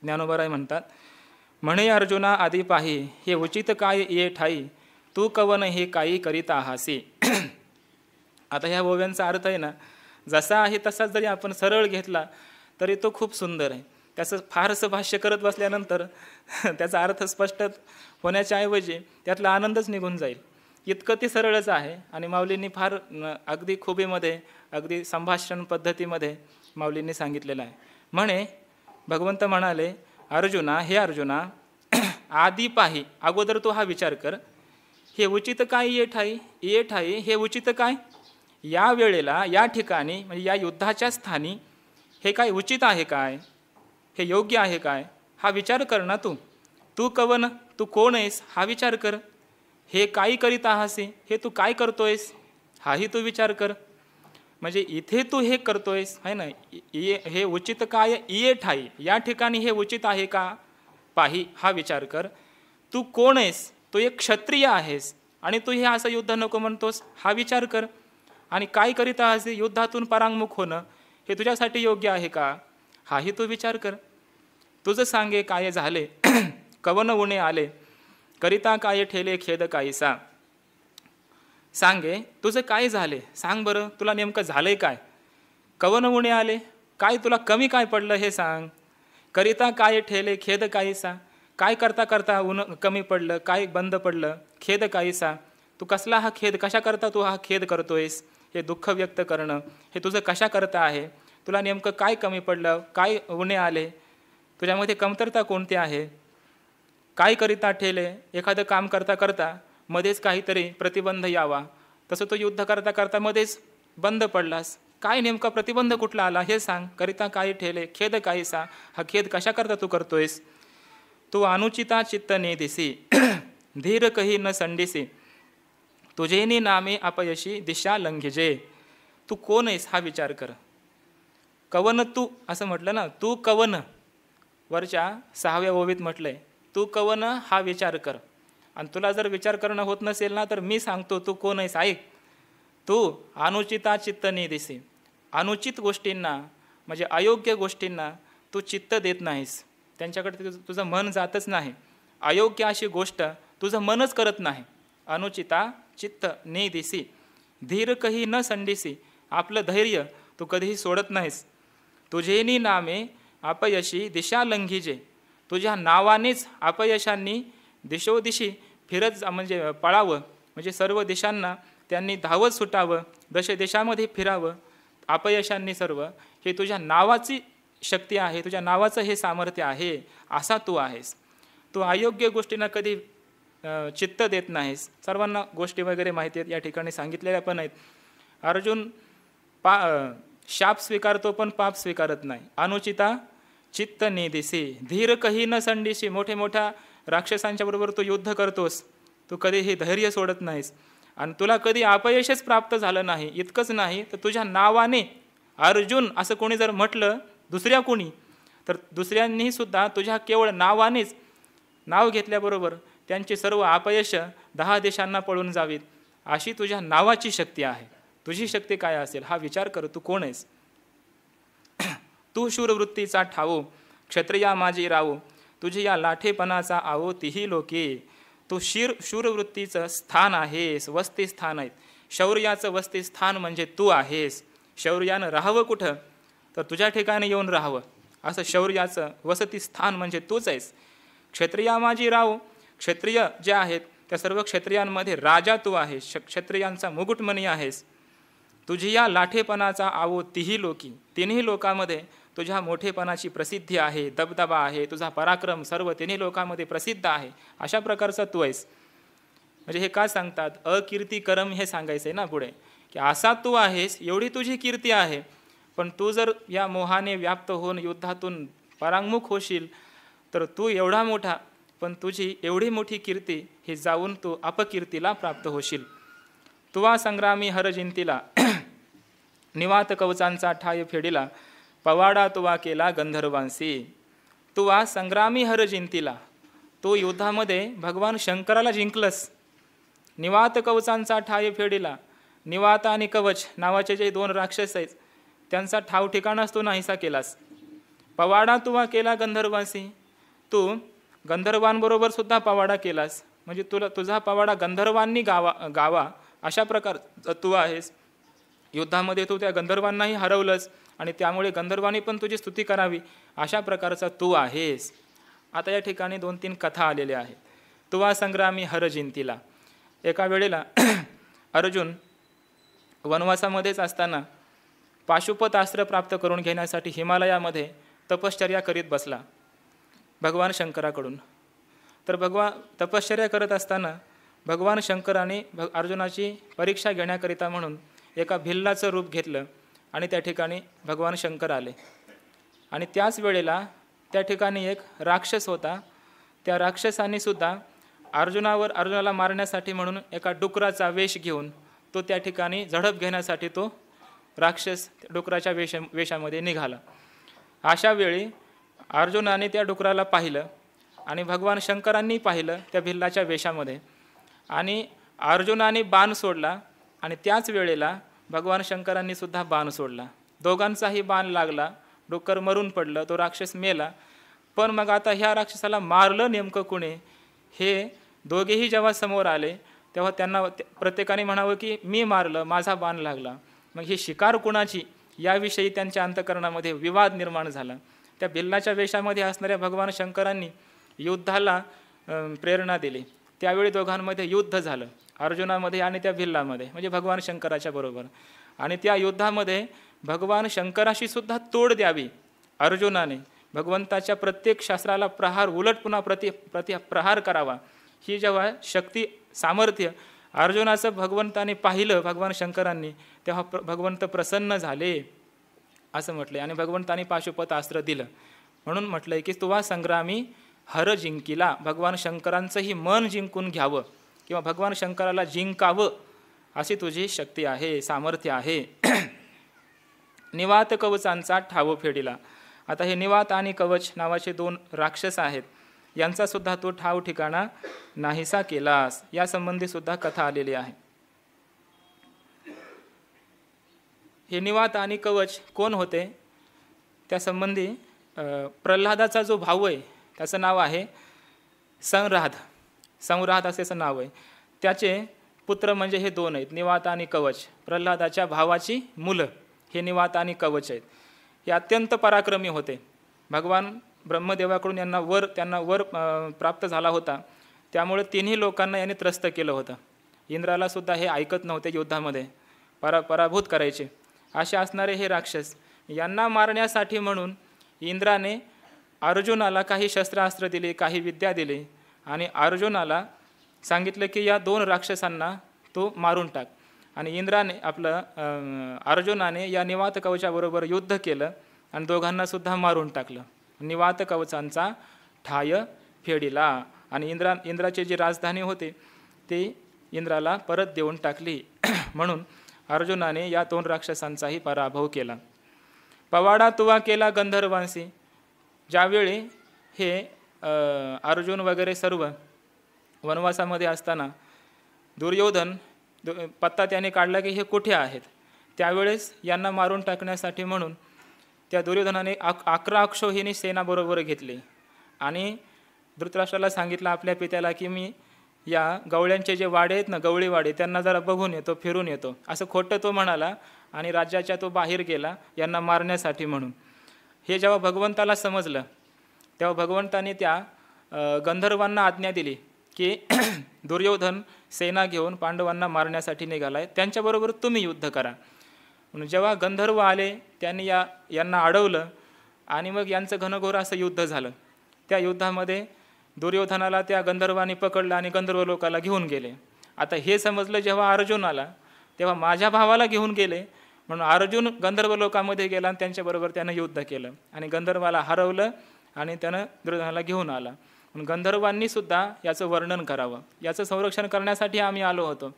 ज्ञानोबराय म्हणतात, म्हणे अर्जुना आधी पाही, हे उचित काय ये ठाई, तू कवन हे काही करीता हासी. आता ह्या ओव्यांचा अर्थ आहे ना, जसा आहे तसाच जरी आपण सरळ घेतला तरी तो खूप सुंदर आहे. त्याचं फारसं भाष्य करत बसल्यानंतर त्याचा अर्थ स्पष्ट होण्याच्या ऐवजी त्यातला आनंदच निघून जाईल, इतकं ते सरळच आहे. आणि माऊलींनी फार अगदी खुबीमध्ये, अगदी संभाषण पद्धतीमध्ये माऊलींनी सांगितलेलं आहे. म्हणे भगवंत म्हणाले, अर्जुना, हे अर्जुना, आधी पाही, अगोदर तू हा विचार कर, हे उचित काय ये ठाई, हे उचित काय, या वेळेला, या ठिकाणी, म्हणजे या युद्धाच्या स्थानी हे काय उचित आहे काय, हे योग्य आहे काय, हा विचार कर ना तू. तू कवन, तू कोण आहेस हा विचार कर. हे काही करीत आहासे, हे तू काय करतोयस हाही तू विचार कर. म्हणजे इथे तू हे करतोयस आहे ना, हे उचित काय ये ठाई, या ठिकाणी हे उचित आहे का पाही, हा विचार कर. तू कोण आहेस, तू एक क्षत्रिय आहेस आणि तू हे असं युद्ध नको म्हणतोस, हा विचार कर. आणि काय करीत आहेस, युद्धातून परांगमुख होणं हे तुझ्यासाठी योग्य आहे का, हाही तू विचार कर. तुझं सांगे काय झाले, कवन उणे आले, करिता काय ठेले खेद काहीसा. सांगे तुझं काय झाले, सांग बरं, तुला नेमकं झालंय काय. कवन उणे आले, काय तुला कमी काय पडलं हे सांग. करिता काय ठेले खेद काहीसा, काय करता करता ऊन कमी पडलं, काय बंद पडलं, खेद काहीसा. तू कसला हा खेद, कशा करता तू हा खेद करतोयस, हे दुःख व्यक्त करणं हे तुझं कशा करता आहे. तुला नेमकं काय कमी पडलं, काय उणे आले, तुझ्यामध्ये कमतरता कोणती आहे. काय करिता ठेले, एखादं काम करता करता मध्येच काहीतरी प्रतिबंध यावा, तसं तो युद्ध करता करता मध्येच बंद पडलास. काय नेमका प्रतिबंध कुठला आला हे सांग. करिता काय ठेले खेद काहीसा, हा खेद कशा करता तू करतोयस. तू अनुचिता चित्त नेदिसी धीर कही न संडिसी, तुझेनी नामे अपयशी दिशा लंघिजे. तू कोण आहेस हा विचार कर. कवन तू असं म्हटलं ना, तू कवन वरच्या 6व्या ओवीत म्हटलंय, तू कवन हा विचार कर. आणि तुला जर विचार करणं होत नसेल ना, तर मी सांगतो तू कोण आहेस ऐक. तू अनुचिता चित्त नेदिसी, अनुचित गोष्टींना म्हणजे अयोग्य गोष्टींना तू चित्त देत नाहीस, त्यांच्याकडे तुझं मन जातच नाही. अयोग्य अशी गोष्ट तुझं मनच करत नाही. अनुचिता चित्त नेदिसी धीर कही न संडिसी, आपलं धैर्य तू कधीही सोडत नाहीस. तुझेनी नामे अपयशी दिशा लंघिजे, तुझ्या नावानेच अपयशांनी दिशोदिशी फिरत म्हणजे पळावं, म्हणजे सर्व दिशांना त्यांनी धावत सुटावं, दशदेशामध्ये फिरावं. अपयशांनी सर्व हे तुझ्या नावाची शक्ती आहे, तुझ्या नावाचं हे सामर्थ्य आहे, असा तू आहेस. तू अयोग्य गोष्टींना कधी चित्त देत नाहीस. सर्वांना गोष्टी वगैरे माहिती आहेत, या ठिकाणी सांगितलेल्या पण आहेत. अर्जुन शाप स्वीकारतो पण पाप स्वीकारत नाही. अनुचिता चित्त नेदिसी धीर कही न संडिसी, मोठ्या राक्षसांच्या बरोबर तू युद्ध करतोस, तू कधीही धैर्य सोडत नाहीस. आणि तुला कधी अपयशच प्राप्त झालं नाही. इतकंच नाही तर तुझ्या नावाने अर्जुन असं कोणी जर म्हटलं दुसऱ्या कोणी, तर दुसऱ्यांनी सुद्धा तुझ्या केवळ नावानेच नाव घेतल्याबरोबर त्यांची सर्व अपयश 10 देशांना पळून जावीत, अशी तुझ्या नावाची शक्ती आहे. तुझी शक्ती काय असेल हा विचार कर. तू कोण आहेस. तू शूरवृत्तीचा ठावो क्षत्रिया माझी रावो, तुझी या लाठेपणाचा आवो तिही लोके. तू शूरवृत्तीचं स्थान आहेस, वसतिस्थान आहेत. शौर्याचं वसतिस्थान म्हणजे तू आहेस. शौर्यानं राहावं कुठं, तर तुझ्या ठिकाणी येऊन राहावं, असं शौर्याचं वसतिस्थान म्हणजे तूच आहेस. क्षत्रिया माझी राव, क्षत्रिय जे आहेत त्या सर्व क्षत्रियांमध्ये राजा तू आहेस, क्षत्रियांचा मुकुटमणी आहेस. तुझी या लाठेपणाचा आवो तिही लोकी, तिन्ही लोकांमध्ये तुझ्या मोठेपणाची प्रसिद्धी आहे, दबदबा आहे, तुझा पराक्रम सर्व तिन्ही लोकांमध्ये प्रसिद्ध आहे, अशा प्रकारचा तू आहेस. म्हणजे हे का सांगतात, अकीर्तिकरम हे सांगायचं आहे ना पुढे, की असा तू आहेस, एवढी तुझी कीर्ती आहे. पण तू जर या मोहाने व्याप्त होऊन युद्धातून परांगमुख होशील तर तू एवढा मोठा, पण तुझी एवढी मोठी कीर्ती ही जाऊन तू अपकीर्तीला प्राप्त होशील. तुवा संग्रामी हरजिंतीला निवात कवचांचा ठाय फेडिला, पवाडा तुवा केला गंधर्वांसी. तुवा संग्रामी हरजिंतीला, तो युद्धामध्ये भगवान शंकराला जिंकलस. निवात कवचांचा ठाय फेडिला, निवात आणि कवच नावाचे जे 2 राक्षस आहेत त्यांचा ठाव ठिकाणाच तू नाहीसा केलास. पवाडा तुवा केला गंधर्वांसी, तू गंधर्वांबरोबर सुद्धा पवाडा केलास, म्हणजे तुझा पवाडा गंधर्वांनी गावा अशा प्रकार तू आहेस. युद्धामध्ये तू त्या गंधर्वांनाही हरवलंस आणि त्यामुळे गंधर्वांनी पण तुझी स्तुती करावी, अशा प्रकारचा तू आहेस. आता या ठिकाणी 2-3 कथा आलेल्या आहेत. तुवा संग्रामी हरजिंतीला, एका वेळेला अर्जुन वनवासामध्येच असताना पाशुपतास्त्र प्राप्त करून घेण्यासाठी हिमालयामध्ये तपश्चर्या करीत बसला भगवान शंकराकडून. तर तपश्चर्या करत असताना भगवान शंकराने अर्जुनाची परीक्षा घेण्याकरिता म्हणून एका भिल्लाचं रूप घेतलं आणि त्या ठिकाणी भगवान शंकर आले. आणि त्याच वेळेला त्या ठिकाणी एक राक्षस होता. त्या राक्षसाने सुद्धा अर्जुनाला मारण्यासाठी म्हणून एका डुकराचा वेश घेऊन तो त्या ठिकाणी झडप घेण्यासाठी तो राक्षस डुकराच्या वेशामध्ये निघाला. अशा वेळी अर्जुनाने त्या डुकराला पाहिलं आणि भगवान शंकरांनी पाहिलं त्या भिल्लाच्या वेशामध्ये, आणि अर्जुनाने बाण सोडला आणि त्याच वेळेला भगवान शंकरांनी सुद्धा बाण सोडला. दोघांचाही बाण लागला, डुक्कर मरून पडलं, तो राक्षस मेला. पण मग आता ह्या राक्षसाला मारलं नेमकं कुणी, हे दोघेही जेव्हा समोर आले तेव्हा त्यांना प्रत्येकाने म्हणावं की मी मारलं, माझा बाण लागला. मग ही शिकार कुणाची याविषयी त्यांच्या अंतःकरणामध्ये विवाद निर्माण झाला. त्या भिल्लाच्या वेशामध्ये असणाऱ्या भगवान शंकरांनी युद्धाला प्रेरणा दिली. त्यावेळी दोघांमध्ये युद्ध झालं, अर्जुनामध्ये आणि त्या भिल्लामध्ये, म्हणजे भगवान शंकराच्या बरोबर. आणि त्या युद्धामध्ये भगवान शंकराशी सुद्धा तोड द्यावी अर्जुनाने, भगवंताच्या प्रत्येक शास्त्राला प्रहार उलट पुन्हा प्रहार करावा, ही जेव्हा शक्ती सामर्थ्य अर्जुनाचं भगवंताने पाहिलं, भगवान शंकरांनी, तेव्हा भगवंत प्रसन्न झाले असं म्हटलंय. आणि भगवंताने पाशुपत अस्त्र दिलं. म्हणून म्हटलंय की तुवा संग्रामी हर जिंकिला, भगवान शंकरांचंही मन जिंकून घ्यावं किंवा भगवान शंकराला जिंकावं अशी तुझी शक्ती आहे, सामर्थ्य आहे. निवात कवचांचा ठाव फेडिला. आता हे निवात आणि कवच नावाचे दोन राक्षस आहेत, यांचा सुद्धा तो ठाव ठिकाणा नाहीसा केलास, या संबंधी सुद्धा कथा आलेली आहे. हे निवात आणि कवच कोण होते त्या संबंधी प्रल्हादाचा जो भाऊ आहे त्याचं नाव आहे संराध असेचं नाव आहे. त्याचे पुत्र म्हणजे हे दोन आहेत, निवात आणि कवच. प्रल्हादाच्या भावाची मुलं हे निवात आणि कवच आहेत. हे अत्यंत पराक्रमी होते. भगवान ब्रह्मदेवाकडून त्यांना वर प्राप्त झाला होता, त्यामुळे तिन्ही लोकांना यांनी त्रस्त केलं होतं. इंद्राला सुद्धा हे ऐकत नव्हते, युद्धामध्ये पराभूत करायचे. असे असणारे हे राक्षस, यांना मारण्यासाठी म्हणून इंद्राने अर्जुनाला काही शस्त्रास्त्र दिले, काही विद्या दिली आणि अर्जुनाला सांगितलं की या दोन राक्षसांना तो मारून टाक. आणि अर्जुनाने या निवात कवचाबरोबर युद्ध केलं आणि दोघांना सुद्धा मारून टाकलं. निवात कवचांचा ठाय फेडिला. आणि इंद्राची जी राजधानी होती ती इंद्राला परत देऊन टाकली. म्हणून अर्जुनाने या दोन राक्षसांचाही पराभव केला. पवाडा तुवा केला गंधर्वांशी. ज्यावेळी हे अर्जुन वगैरे सर्व वनवासामध्ये असताना दुर्योधन पत्ता त्याने काढला की हे कुठे आहेत, त्यावेळेस यांना मारून टाकण्यासाठी म्हणून त्या दुर्योधनाने 11 अक्षौहिणी सेना बरोबर घेतली आणि धृतराष्ट्राला सांगितलं आपल्या पित्याला की मी या गवळ्यांचे जे वाडे आहेत ना, गवळी वाडे, त्यांना जरा बघून येतो, फिरून येतो, असं खोटं तो म्हणाला आणि राज्याच्या तो बाहेर गेला यांना मारण्यासाठी म्हणून. हे जेव्हा भगवंताला समजलं तेव्हा भगवंताने त्या गंधर्वांना आज्ञा दिली की दुर्योधन सेना घेऊन पांडवांना मारण्यासाठी निघालाय, त्यांच्याबरोबर तुम्ही युद्ध करा. म्हणून जेव्हा गंधर्व आले त्यांनी यांना अडवलं आणि मग यांचं घनघोर असं युद्ध झालं. त्या युद्धामध्ये दुर्योधनाला त्या गंधर्वांनी पकडलं आणि गंधर्व लोकाला घेऊन गेले. आता हे समजलं जेव्हा अर्जुन आला तेव्हा माझ्या भावाला घेऊन गेले, म्हणून अर्जुन गंधर्व लोकांमध्ये गेला आणि त्यांच्याबरोबर त्यानं युद्ध केलं आणि गंधर्वाला हरवलं आणि त्यानं दुर्योधनाला घेऊन आला. म्हणून गंधर्वांनी सुद्धा याचं वर्णन करावं, याचं संरक्षण करण्यासाठी आम्ही आलो होतो,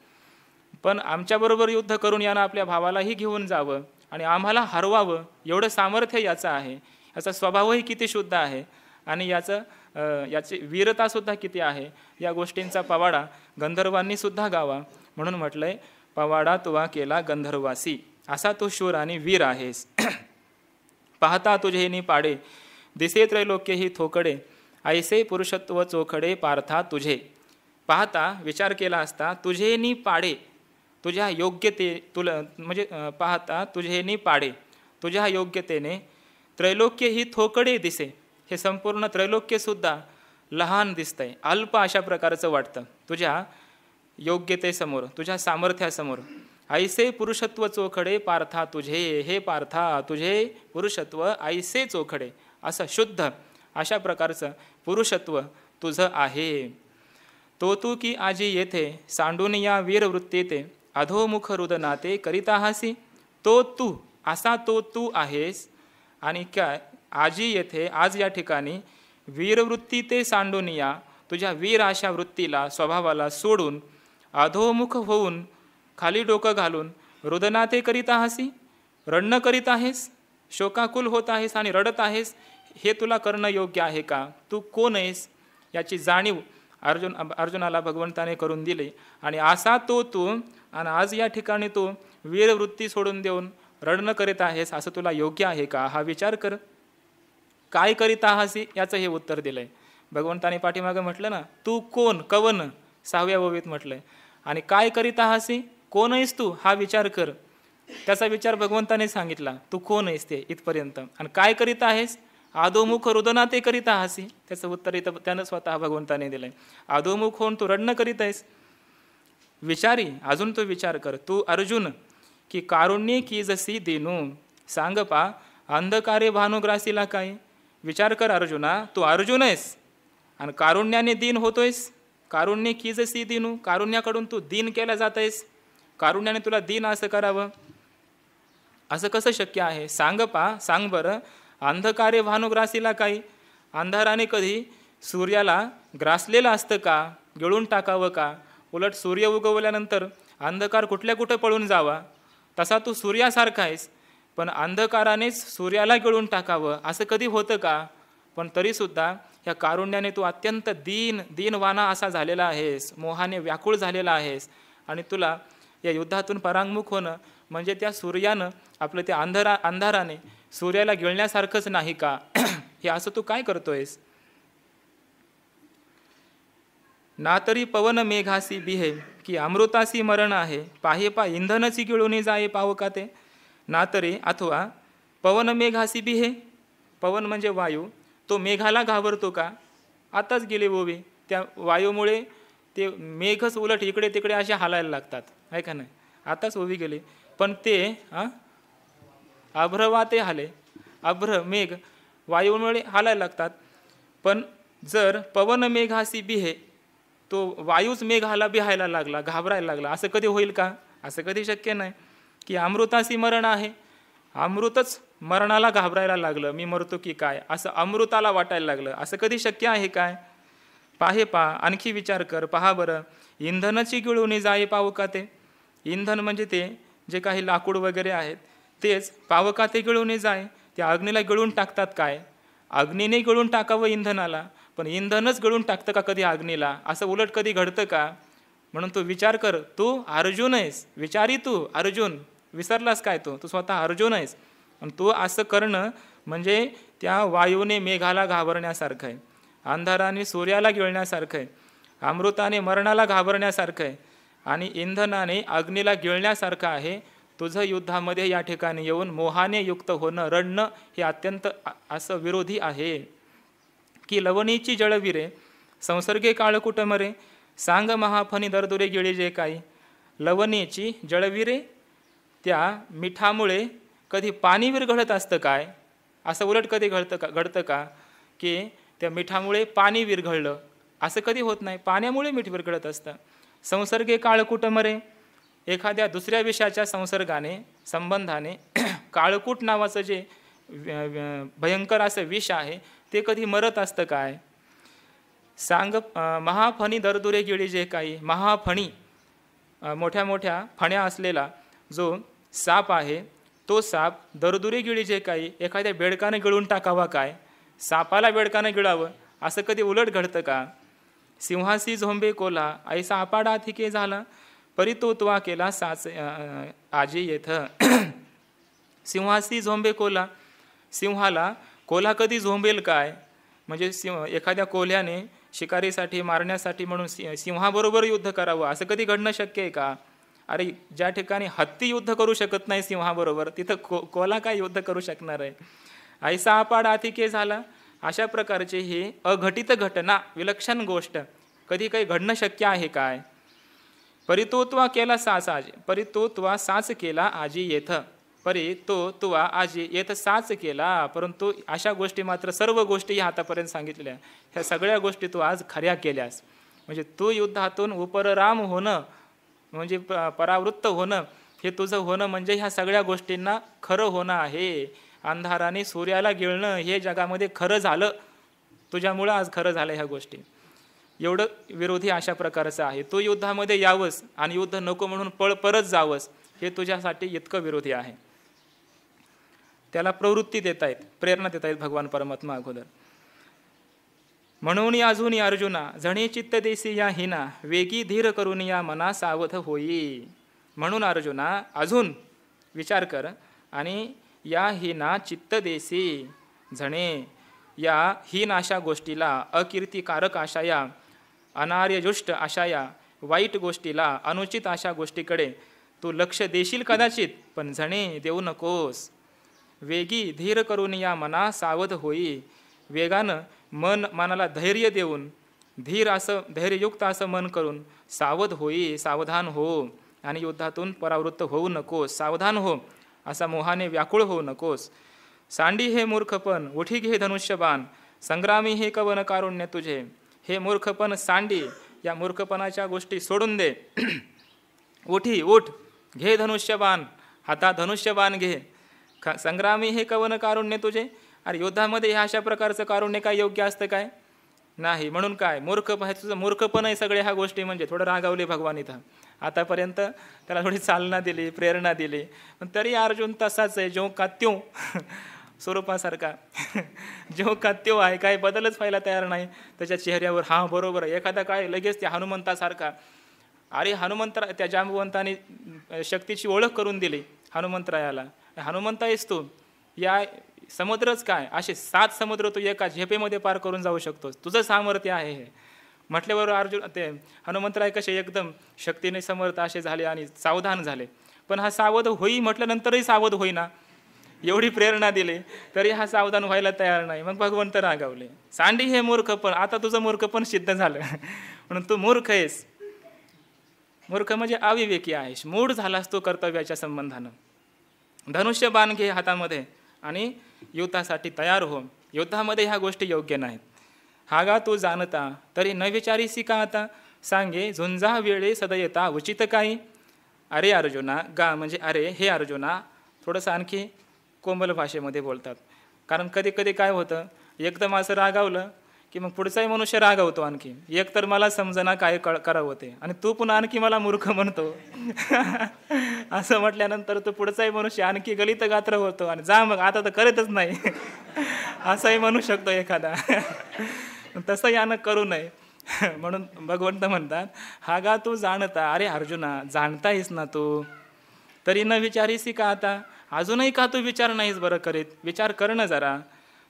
पण आमच्याबरोबर युद्ध करून यानं आपल्या भावालाही घेऊन जावं आणि आम्हाला हरवावं, एवढं सामर्थ्य याचं आहे, याचा स्वभावही किती शुद्ध आहे आणि याची वीरतासुद्धा किती आहे, या गोष्टींचा पवाडा गंधर्वांनी सुद्धा गावा. म्हणून म्हटलंय पवाडा तुवा केला गंधर्वासी, असा तू शूर आणि वीर आहेस. पाहता तुझे नि पाडे दिसे त्रैलोक्य ही थोकडे, ऐसे पुरुषत्व चोखडे पार्था तुझे. पाहता विचार केला असता तुझे नि पाडे, तुझ्या योग्यते तुला म्हणजे पाहता तुझे नि पाडे, तुझ्या योग्यतेने त्रैलोक्य ही थोकडे दिसे, हे संपूर्ण त्रैलोक्यसुद्धा लहान दिसतंय, अल्प अशा प्रकारचं वाटतं तुझ्या योग्यतेसमोर, तुझ्या सामर्थ्यासमोर. ऐसे पुरुषत्व चोखडे पार्था तुझे, हे पार्था तुझे पुरुषत्व ऐसे चोखडे, असं शुद्ध अशा प्रकारचं पुरुषत्व तुझं आहे. तो तू की आजी येथे सांडून या वीरवृत्तीते, अधोमुख रुदनाते करिता हासी. तो तू, असा तो तू आहेस आणि काय आजी येथे, आज या ठिकाणी वीरवृत्ती ते सांडून या, तुझ्या वीर अशा वृत्तीला स्वभावाला सोडून अधोमुख होऊन खाली डोकं घालून रुदनाते करीता हासी, रडणं करीत आहेस, शोकाकुल होत आहेस आणि रडत आहेस, हे तुला करणं योग्य आहे का? तू कोण आहेस याची जाणीव अर्जुनाला भगवंताने करून दिली. आणि असा तो तू आणि आज या ठिकाणी तू वीरवृत्ती सोडून देऊन रडणं करीत आहेस, असं तुला योग्य आहे का? हा विचार कर. काय करीत आहासी याचं हे उत्तर दिलंय भगवंताने. पाठीमागं म्हटलं ना तू कोण, कवन 6व्या ओवीत म्हटलंय. आणि काय करीत आहासी, कोण आहेस तू, हा विचार कर. त्याचा विचार भगवंताने सांगितला, तू कोण आहेस ते इथपर्यंत. आणि काय करीत आहेस, अधोमुख रुदना ते करीता हसी. त्याचं उत्तर इथं त्यानं स्वतः भगवंताने दिलंय. अधोमुख होऊन तू रडणं करीत आहेस. विचारी, अजून तू विचार कर. तू अर्जुन की कारुण्ये की जसी दिनू सांग पा अंधकारे भानुग्रासीला काय. विचार कर अर्जुना, तू अर्जुन आहेस आणि कारुण्याने दीन होतोयस. कारुण्य की जसी दिनू, कारुण्याकडून तू दीन केला जात आहेस. कारुण्याने तुला दीन असं करावं, असं कसं शक्य आहे. सांग पा, सांग बरं. अंधकारे भानुग्रासीला काही, अंधाराने कधी सूर्याला ग्रासलेलं असतं का, गिळून टाकावं का. उलट सूर्य उगवल्यानंतर अंधकार कुठल्या कुठं पळून जावा. तसा तू सूर्यासारखा आहेस, पण अंधकारानेच सूर्याला गिळून टाकावं असं कधी होतं का. पण तरीसुद्धा या कारुण्याने तू अत्यंत दीनवाना असा झालेला आहेस, मोहाने व्याकुळ झालेला आहेस. आणि तुला या युद्धातून परांगमुख होणं म्हणजे त्या सूर्यानं आपलं त्या अंधाराने सूर्याला गिळण्यासारखंच नाही का. हे असं तू काय करतोयस. ना तरी पवन मेघासी बिहे की अमृतासी मरण आहे. पाहे पा इंधनची गिळून जाये पावका ते. ना तरी अथवा पवन मेघासी बिहे, पवन म्हणजे वायू, तो मेघाला घाबरतो का. आताच गेले ओवी, त्या वायूमुळे ते मेघच उलट इकडे तिकडे असे हालायला लागतात, आहे का नाही. आताच ओवी गेले, पण ते अभ्रवा ते हाले, अभ्र मेघ वायूमुळे हालायला लागतात. पण जर पवन मेघासी बिहे, तो वायूच मेघाला बिहायला लागला, घाबरायला लागला, असं कधी होईल का. असं कधी शक्य नाही. की अमृतासी मरण आहे, अमृतच मरणाला घाबरायला लागलं, मी मरतो की काय असं अमृताला वाटायला लागलं, असं कधी शक्य आहे काय. पाहे पा, आणखी विचार कर, पहा बरं. इंधनाची गिळून जाये पावका ते. इंधन म्हणजे ते जे काही लाकूड वगैरे आहेत तेच पावका ते गिळून जाय. त्या अग्नीला गिळून टाकतात काय. अग्नीने गिळून टाकावं इंधनाला, पण इंधनच गिळून टाकतं का कधी अग्नीला. असं उलट कधी घडतं का. म्हणून तू विचार कर, तू अर्जुन आहेस. विचारी तू अर्जुन, विसरलास काय तू स्वतः अर्जुन आहेस. आणि तू असं करणं म्हणजे त्या वायूने मेघाला घाबरण्यासारखं आहे, अंधाराने सूर्याला गिळण्यासारखं आहे, अमृताने मरणाला घाबरण्यासारखं आहे आणि इंधनाने अग्नीला गिळण्यासारखं आहे. तुझं युद्धामध्ये या ठिकाणी येऊन मोहाने युक्त होणं, रडणं हे अत्यंत असं विरोधी आहे. की लवणीची जळविरे संसर्गे काळकुट मरे सांग महाफणी दरदुरे गिळे जे काही. लवणीची जळविरे, त्या मिठामुळे कधी पाणी विरघळत असतं काय. असं उलट कधी घडतं का की त्या मिठामुळे पाणी विरघळलं, असं कधी होत नाही. पाण्यामुळे मीठ विरघळत असतं. संसर्गे काळकूट मरे, एखाद्या दुसऱ्या विषयाच्या संसर्गाने संबंधाने काळकूट नावाचं जे भयंकर असं विष आहे ते कधी मरत असतं काय. सांग महाफणी दरदुरे गिळी जे काही. महाफणी, मोठ्या मोठ्या फण्या असलेला जो साप आहे, तो साप दरदुरे गिळी जे काही, एखाद्या बेडकानं गिळून टाकावा काय. सापाला बेडकानं गिळावं असं कधी उलट घडतं का. सिंहासी झोंबे कोल्हा ऐसा आपाडा थिके झाला परितोत्वा केला साच आजी येथ. सिंहासी झोंबे कोल्हा, सिंहाला कोल्हा कधी झोंबेल काय. म्हणजे एखाद्या कोल्ह्याने शिकारीसाठी मारण्यासाठी म्हणून सिंहाबरोबर युद्ध करावं असं कधी घडणं शक्य आहे का. अरे ज्या ठिकाणी हत्ती युद्ध करू शकत नाही सिंहाबरोबर, तिथं कोल्हा काय युद्ध करू शकणार आहे. ऐसा आपाड आतिके झाला, अशा प्रकारचे हे अघटित घटना, विलक्षण गोष्ट कधी काही घडणं शक्य आहे काय. परितोत्वा केला साच आजी, परितोत्वा साच केला आजी येथ. परितोत्वा आजी येथ साच केला. परंतु अशा गोष्टी मात्र सर्व गोष्टी ह्या आतापर्यंत सांगितल्या, ह्या सगळ्या गोष्टी तू आज खऱ्या केल्यास. म्हणजे तू युद्धातून उपरराम होणं म्हणजे परावृत्त होणं, हे तुझं होणं म्हणजे ह्या सगळ्या गोष्टींना खरं होणं आहे. अंधाराने सूर्याला गिळणं हे जगामध्ये खरं झालं, तुझ्यामुळं आज खरं झालं ह्या गोष्टी. एवढं विरोधी अशा प्रकारचं आहे. तू युद्धामध्ये यावंस आणि युद्ध नको म्हणून परत जावंस, हे तुझ्यासाठी इतकं विरोधी आहे. त्याला प्रवृत्ती देत आहेत, प्रेरणा देत आहेत भगवान परमात्मा अगोदर. म्हणून अजून अर्जुना जणे चित्त देसी या हिना वेगी धीर करून या मना सावध होई. म्हणून अर्जुना अजून विचार कर आणि या हिना चित्त देसी, जणे या हीन अशा गोष्टीला, अकीर्तिकारक अशा या, अनार्यजुष्ट अशा या वाईट गोष्टीला, अनुचित अशा गोष्टीकडे तू लक्ष देशील कदाचित, पण जणे देऊ नकोस. वेगी धीर करून या मना सावध होई. वेगानं मनाला धैर्य देऊन धीर असं धैर्ययुक्त असं मन करून सावध होई, सावधान हो आणि युद्धातून परावृत्त होऊ नकोस. सावधान हो, असा मोहाने व्याकुळ होऊ नकोस. सांडी हे मूर्खपण उठी घे धनुष्यबाण, संग्रामी हे कवन कारुण्य तुझे. हे मूर्खपण सांडी, या मूर्खपणाच्या गोष्टी सोडून दे. उठी उठ, घे धनुष्यबाण, हातात धनुष्यबाण घे. संग्रामी हे कवन कारुण्य तुझे. अरे युद्धामध्ये ह्या अशा प्रकारचं कारुण्य काय योग्य असतं काय? नाही. म्हणून काय मूर्ख तुझं मूर्खपण आहे सगळ्या ह्या गोष्टी. म्हणजे थोडं रागावले भगवान इथं. आतापर्यंत त्याला थोडी चालना दिली, प्रेरणा दिली, पण तरी अर्जुन तसाच आहे, जो का त्यो स्वरूपासारखा जो का त्यो आहे. काही बदलच व्हायला तयार नाही त्याच्या चेहऱ्यावर. हां बरोबर आहे. एखादा काय लगेच त्या हनुमंतासारखा. अरे त्या जांबवंताने शक्तीची ओळख करून दिली हनुमंतरायाला. हनुमंत आहेस तू, या समुद्रच काय, असे 7 समुद्र तू एका झेपेमध्ये पार करून जाऊ शकतोस. तुझं सामर्थ्य आहे हे म्हटल्यावर अर्जुन ते हनुमंतराय कसे एकदम शक्तीने समर्थ असे झाले आणि सावधान झाले. पण हा सावध होई म्हटल्यानंतरही सावध होईना. एवढी प्रेरणा दिली तरी हा सावधान व्हायला तयार नाही. मग भगवंत रागावले. सांडी हे मूर्खपण, आता तुझं मूर्खपण सिद्ध झालं म्हणून तू मूर्ख आहेस. मूर्ख म्हणजे अविवेकी आहेस, मूढ झालास तू कर्तव्याच्या संबंधानं. धनुष्य बाण घे हातामध्ये आणि युद्धासाठी तयार हो. युद्धामध्ये ह्या गोष्टी योग्य नाहीत. हागा तू जाणता तरी न विचारीसी का आता, सांगे झुंजा वेळे सदयता उचित काही. अरे अर्जुना, गा म्हणजे अरे हे अर्जुना, थोडंसं आणखी कोमल भाषेमध्ये बोलतात. कारण कधी कधी काय होतं, एकदम असं रागावलं की मग पुढचाही मनुष्य रागावतो आणखी. एक तर मला समजना काय करावं ते, आणि तू पुन्हा आणखी मला मूर्ख म्हणतो असं म्हटल्यानंतर तो पुढचाही मनुष्य आणखी गलित गात्र होतो आणि जा मग आता तर करतच नाही असंही म्हणू शकतो एखादा तसं यानं करू नये म्हणून भगवंत म्हणतात, हा गा तू जाणता. अरे अर्जुना, जाणतायस ना तू, तरी न विचारीसी का आता, अजूनही का तू विचार नाहीस बरं करीत. विचार करणं जरा.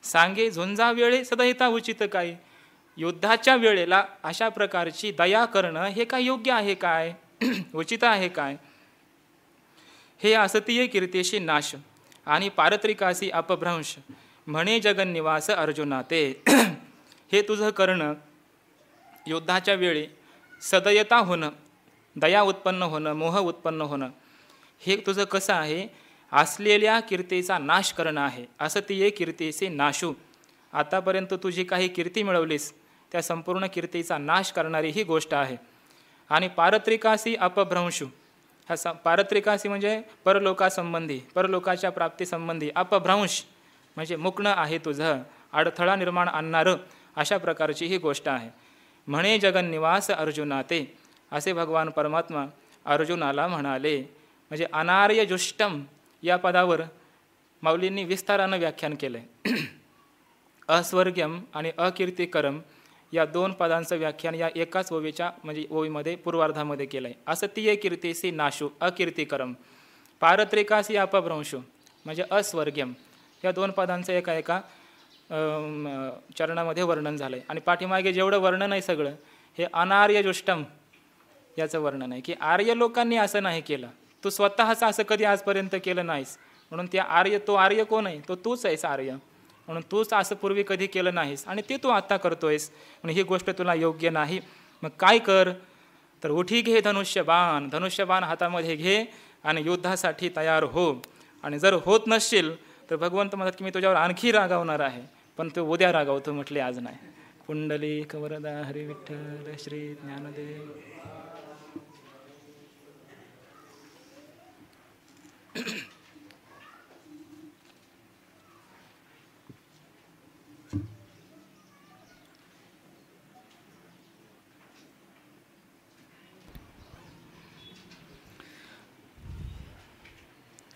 सांगे झुंजा वेळे सदयता उचित काय. युद्धाच्या वेळेला अशा प्रकारची दया करणं हे काय योग्य आहे काय उचित आहे काय. हे असतीय कीर्तीशी नाश आणि पारत्रिकासी अपभ्रंश म्हणे जगन्निवास अर्जुना ते. हे तुझं करणं युद्धाच्या वेळी सदयता होणं, दया उत्पन्न होणं, मोह उत्पन्न होणं, हे तुझं कसं आहे, असलेल्या कीर्तीचा नाश करणं आहे. असतीये कीर्तीचे नाशू. आतापर्यंत तुझी काही कीर्ती मिळवलीस त्या संपूर्ण कीर्तीचा नाश करणारी ही गोष्ट आहे. आणि पारत्रिकासी अपभ्रंशू, हा पारत्रिकासी म्हणजे परलोकासंबंधी, परलोकाच्या प्राप्तीसंबंधी. अपभ्रंश म्हणजे मुकणं आहे तुझं, अडथळा निर्माण आणणारं अशा प्रकारची ही गोष्ट आहे. म्हणे जगन्निवास अर्जुना ते, असे भगवान परमात्मा अर्जुनाला म्हणाले. म्हणजे अनार्यजुष्टम या पदावर माऊलींनी विस्तारानं व्याख्यान केलं आहे. अस्वर्ग्यम आणि अकीर्तिकरम या 2 पदांचं व्याख्यान या एकाच ओवीच्या म्हणजे ओवीमध्ये पूर्वार्धामध्ये केलं आहे. असतीय कीर्तीसी नाशू अकीर्तिकरम, पारत्रिकासी अपभ्रंशू म्हणजे अस्वर्ग्यम, या 2 पदांचं एका चरणामध्ये वर्णन झालं आहे. आणि पाठीमागे जेवढं वर्णन आहे सगळं हे अनार्यजुष्टम याचं वर्णन आहे, की आर्य लोकांनी असं नाही केलं, तू स्वतःच असं कधी आजपर्यंत केलं नाहीस. म्हणून त्या आर्य, तो आर्य कोण आहे, तो तूच आहेस आर्य. म्हणून तूच असं पूर्वी कधी केलं नाहीस आणि ते तू आता करतोयस. म्हणून ही गोष्ट तुला योग्य नाही. मग काय कर, तर उठी घे धनुष्यबाण, धनुष्यबाण हातामध्ये घे आणि युद्धासाठी तयार हो. आणि जर होत नसशील तर भगवंत म्हणतात की मी तुझ्यावर आणखी रागावणार आहे, पण तो उद्या रागावतो, म्हटले आज नाही. पुंडलिक वरदा हरी विठ्ठल श्री ज्ञानदेव.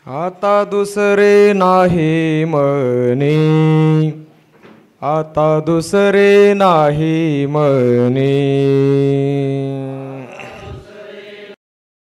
आता दुसरे नाही म्हणे, आता दुसरे नाही म्हणे.